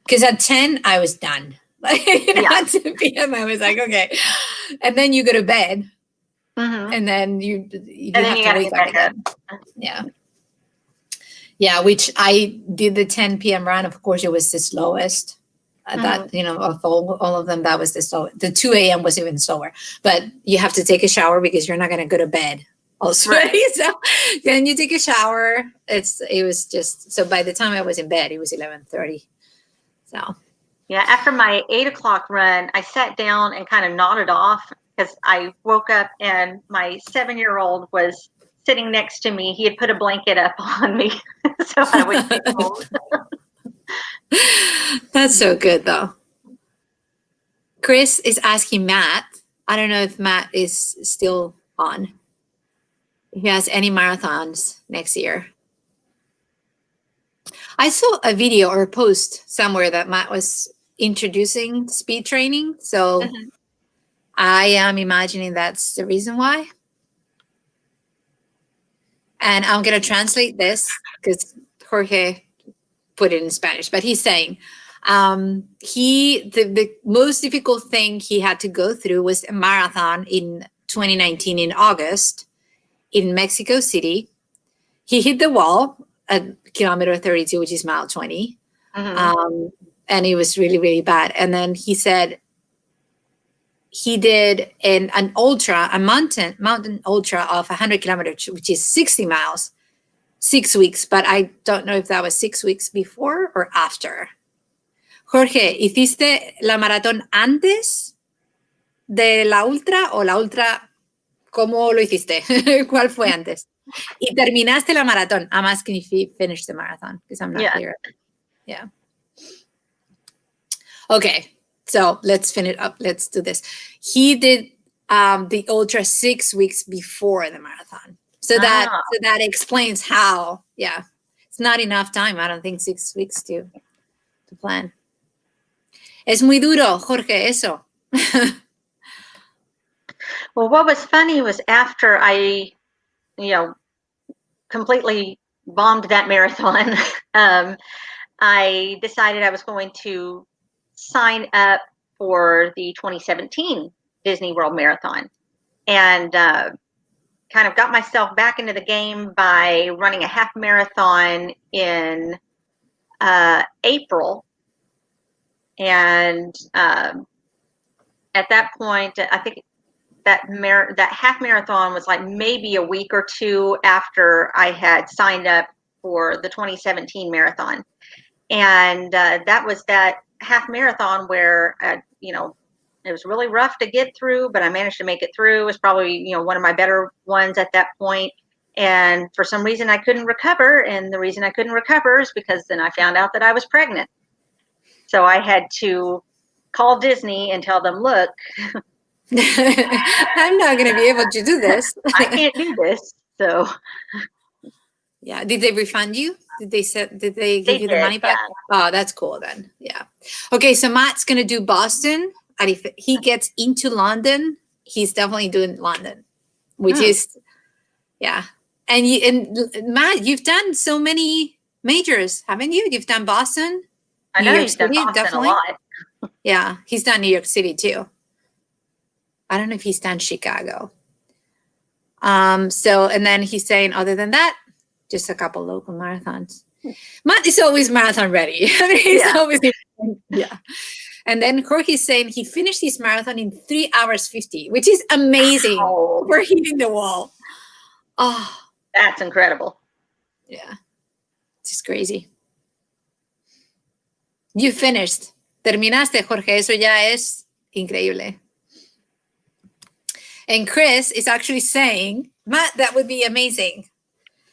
because at 10, I was done. Like at 2 p.m., I was like, okay. And then you go to bed. And then you have to wake up again. Yeah. Yeah, which I did the 10 p.m. run. Of course, it was the slowest. That of all of them, that was the slowest. The 2 a.m. was even slower. But you have to take a shower because you're not going to go to bed. Also, right. So then you take a shower. It was just so. By the time I was in bed, it was 11:30. So yeah, after my 8 o'clock run, I sat down and kind of nodded off because I woke up and my 7-year-old was sitting next to me. He had put a blanket up on me so I would get cold. That's so good, though. Chris is asking Matt. I don't know if Matt is still on. he has any marathons next year. I saw a video or a post somewhere that Matt was introducing speed training. So I am imagining that's the reason why. And I'm going to translate this because Jorge put it in Spanish, but he's saying the most difficult thing he had to go through was a marathon in 2019 in August in Mexico City. He hit the wall at kilometer 32, which is mile 20. And it was really, really bad. And then he said he did an ultra, a mountain ultra of 100 kilometers, which is 60 miles, 6 weeks. But I don't know if that was 6 weeks before or after. Jorge, ¿hiciste la maratón antes de la ultra o la ultra? ¿Cómo lo hiciste? ¿Cuál fue antes? Y terminaste la maratón. I'm asking if you finished the marathon because I'm not clear. Yeah. Okay. So let's finish up. Let's do this. He did the ultra 6 weeks before the marathon. So that explains how, it's not enough time. I don't think 6 weeks to plan. Es muy duro, Jorge, eso. Well, what was funny was after I, completely bombed that marathon, I decided I was going to sign up for the 2017 Disney World Marathon, and kind of got myself back into the game by running a half marathon in April. And at that point, I think that half marathon was like maybe a week or two after I had signed up for the 2017 marathon. And that was that half marathon where, it was really rough to get through, but I managed to make it through. It was probably, one of my better ones at that point. And for some reason I couldn't recover. And the reason I couldn't recover is because then I found out that I was pregnant. So I had to call Disney and tell them, look, I'm not going to be able to do this. I can't do this. So, yeah. Did they refund you? Did they give you the money back? Yeah. Oh, that's cool then. Yeah. Okay. So Matt's going to do Boston. And if he gets into London, he's definitely doing London, which is, And Matt, you've done so many majors, haven't you? You've done Boston. I know he's done Boston definitely. A lot. Yeah, he's done New York City too. I don't know if he's done Chicago. So, and then he's saying, other than that, just a couple local marathons. Matt is always marathon ready. I mean, he's always, And then Jorge's saying he finished his marathon in 3 hours 50, which is amazing for hitting the wall. Oh, that's incredible. Yeah, it's just crazy. You finished. Terminaste, Jorge. Eso ya es increíble. And Chris is actually saying, Matt, that would be amazing.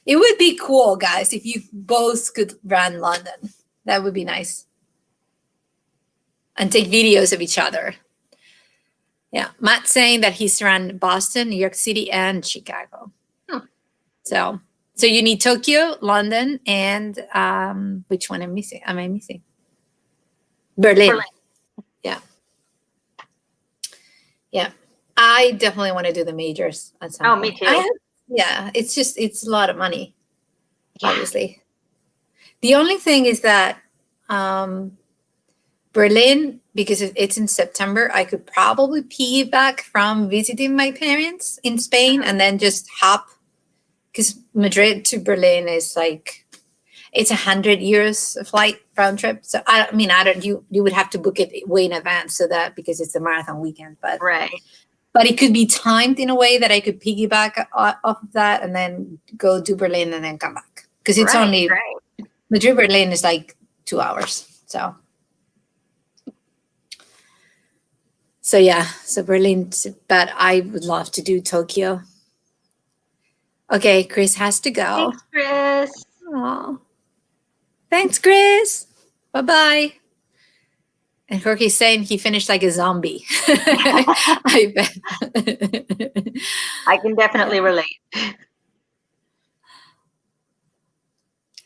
It would be cool, guys, if you both could run London. That would be nice. And take videos of each other. Yeah, Matt's saying that he's run Boston, New York City, and Chicago. So you need Tokyo, London, and which one am I missing? Berlin. Yeah. Yeah. I definitely want to do the majors at some point. Me too. It's a lot of money, obviously. The only thing is that Berlin, because it's in September, I could probably piggyback from visiting my parents in Spain and then just hop, because Madrid to Berlin is like, it's 100 euros a flight round trip. So you would have to book it way in advance because it's a marathon weekend, but it could be timed in a way that I could piggyback off of that and then go to Berlin and then come back. Because it's only Madrid, Berlin is like 2 hours. So Berlin, but I would love to do Tokyo. Okay, Chris has to go. Thanks, Chris. Aww. Thanks, Chris. Bye-bye. And Jorge's saying he finished like a zombie. I bet. I can definitely relate.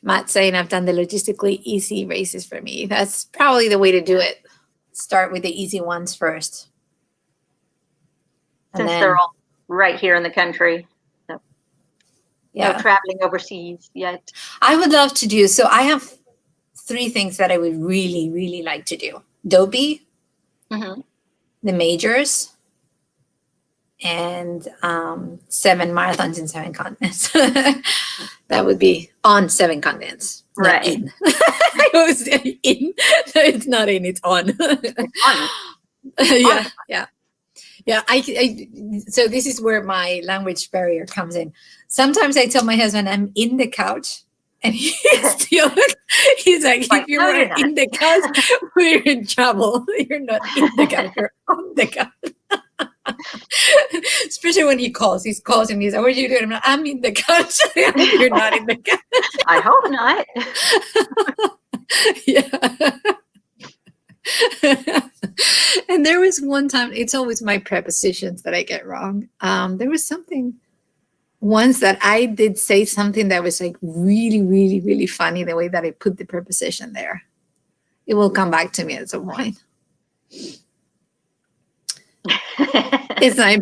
Matt saying I've done the logistically easy races for me. That's probably the way to do it. Start with the easy ones first. Since they're all right here in the country. So yeah. No traveling overseas yet. I would love to do. So I have 3 things that I would really, really like to do. Dopey, Mm-hmm. the majors, and 7 marathons in 7 continents. That would be on 7 continents. Right. Not in. I always say in. It's not in, it's on. It's on. Yeah, yeah. Yeah, so this is where my language barrier comes in. Sometimes I tell my husband I'm in the couch, and he's like, if you were in the couch, we're in trouble. You're not in the couch, you're on the couch. Especially when he calls and he's like, what are you doing? I'm in the couch. You're not in the couch. I hope not. Yeah. And there was one time, it's always my prepositions that I get wrong. There was something once that I did say something that was like really, really, really funny, the way that I put the preposition there. It will come back to me at some point. It's not.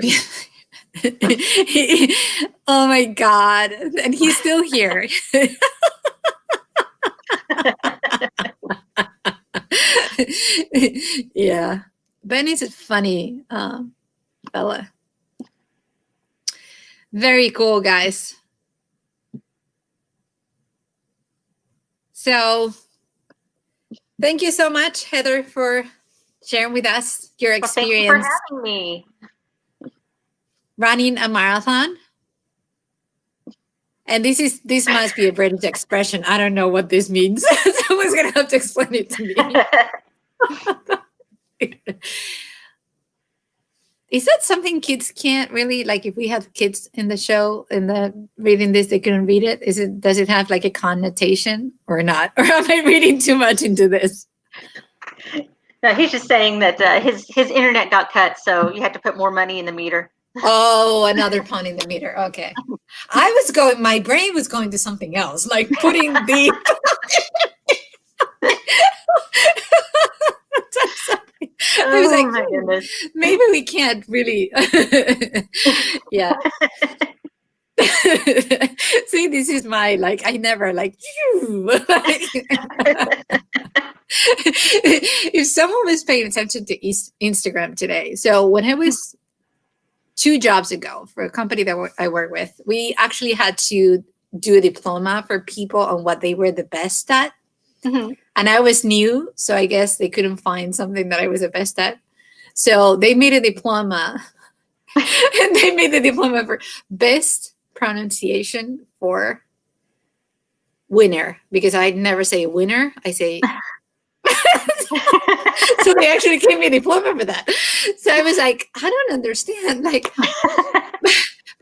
Oh my God. And he's still here. Yeah. Ben is a funny fella. Very cool, guys. So thank you so much, Heather, for sharing with us your experience. Thank you for having me. Running a marathon. And this must be a British expression. I don't know what this means. Someone's gonna have to explain it to me. Is that something kids can't really, like, if we have kids in the show in the reading this, they couldn't read it? Does it have like a connotation or not? Or am I reading too much into this? No, he's just saying that his internet got cut, so you had to put more money in the meter. Oh, another pun in the meter. Okay. My brain was going to something else, like putting the. I was like, my goodness. Maybe we can't really. Yeah. See, this is my, like, I never like, if someone was paying attention to Instagram today. So when I was 2 jobs ago for a company that I work with, we actually had to do a diploma for people on what they were the best at. Mm-hmm. And I was new, so I guess they couldn't find something that I was the best at. So they made a diploma, and they made the diploma for best pronunciation for winner, because I never say winner, I say. So they actually gave me a diploma for that. So I was like, I don't understand. Like,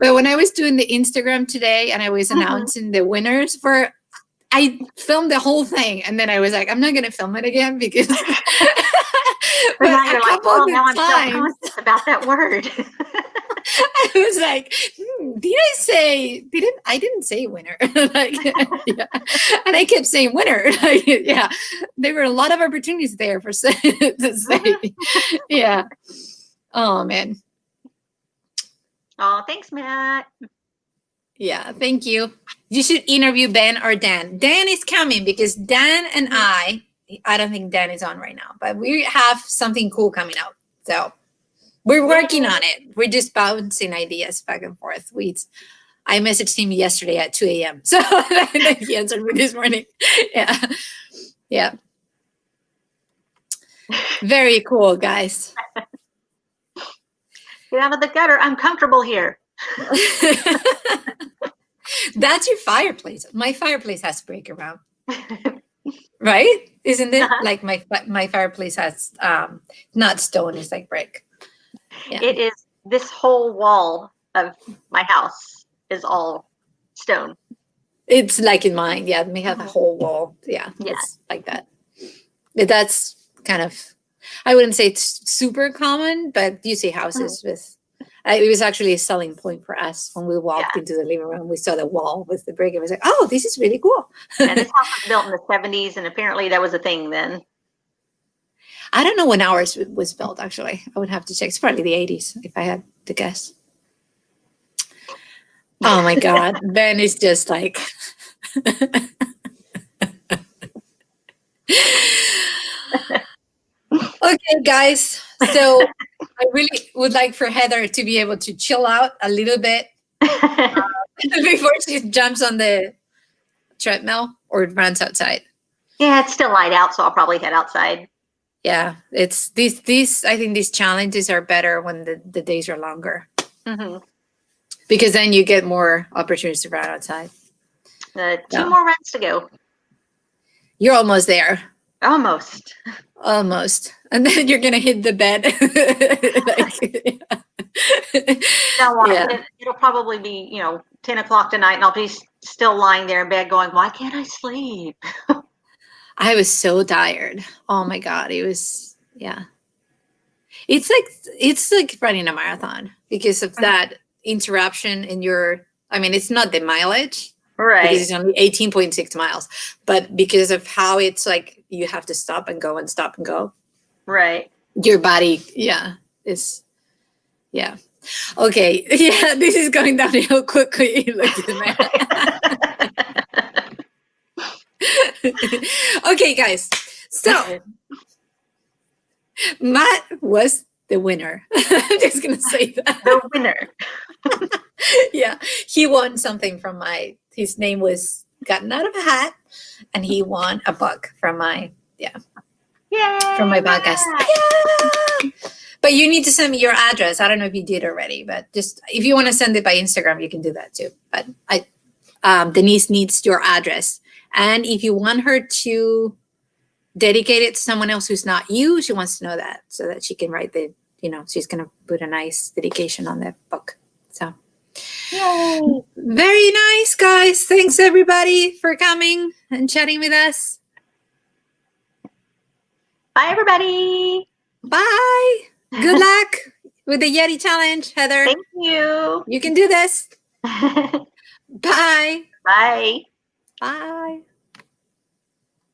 but when I was doing the Instagram today and I was announcing the winners I filmed the whole thing, and then I was like, I'm not going to film it again because. But now you're like, well, now I'm self-conscious about that word. I was like, I didn't say winner. Like, yeah. And I kept saying winner. Like, yeah, there were a lot of opportunities there to say, yeah. Oh, man. Oh, thanks, Matt. Yeah, thank you. You should interview Ben or Dan. Dan is coming because Dan and I don't think Dan is on right now, but we have something cool coming out. So we're working on it. We're just bouncing ideas back and forth. I messaged him yesterday at 2 a.m. So he answered me this morning. Yeah. Yeah. Very cool, guys. Get out of the gutter. I'm comfortable here. That's your fireplace. My fireplace has brick around. Right? Isn't it? Like my fireplace has not stone, it's like brick. Yeah. It is. This whole wall of my house is all stone. It's like in mine. Yeah, we have a whole wall. Yeah, it's like that. That's kind of, I wouldn't say it's super common, but you see houses with It was actually a selling point for us when we walked into the living room. We saw the wall with the brick. It was like, oh, this is really cool. Yeah, this house was built in the 70s, and apparently that was a thing then. I don't know when ours was built, actually. I would have to check. It's probably the 80s, if I had to guess. Oh, my God. Ben is just like... Okay, guys. So I really would like for Heather to be able to chill out a little bit before she jumps on the treadmill or runs outside. Yeah, it's still light out, so I'll probably head outside. Yeah, it's these. I think these challenges are better when the days are longer, because then you get more opportunities to run outside. 2 more runs to go. You're almost there. Almost. And then you're gonna hit the bed. It'll probably be 10 o'clock tonight, and I'll be still lying there in bed going, why can't I sleep? I was so tired. Oh my God. It was, it's like running a marathon because of that interruption in it's not the mileage, right? Because it's only 18.6 miles, but because of how it's like, you have to stop and go and stop and go. Right. Your body. Is. Okay. Yeah. This is going downhill quickly. Look at the Okay, guys. So Matt was the winner. I'm just gonna say that. The winner. Yeah, he won something from his name was gotten out of a hat, and he won a book from my from my podcast. Yeah. But you need to send me your address. I don't know if you did already, but just if you want to send it by Instagram, you can do that too. But Denise needs your address. And if you want her to dedicate it to someone else who's not you, she wants to know that so that she can write she's going to put a nice dedication on the book. So, yay. Very nice, guys. Thanks, everybody, for coming and chatting with us. Bye, everybody. Bye. Good luck with the Yeti challenge, Heather. Thank you. You can do this. Bye. Bye. Bye.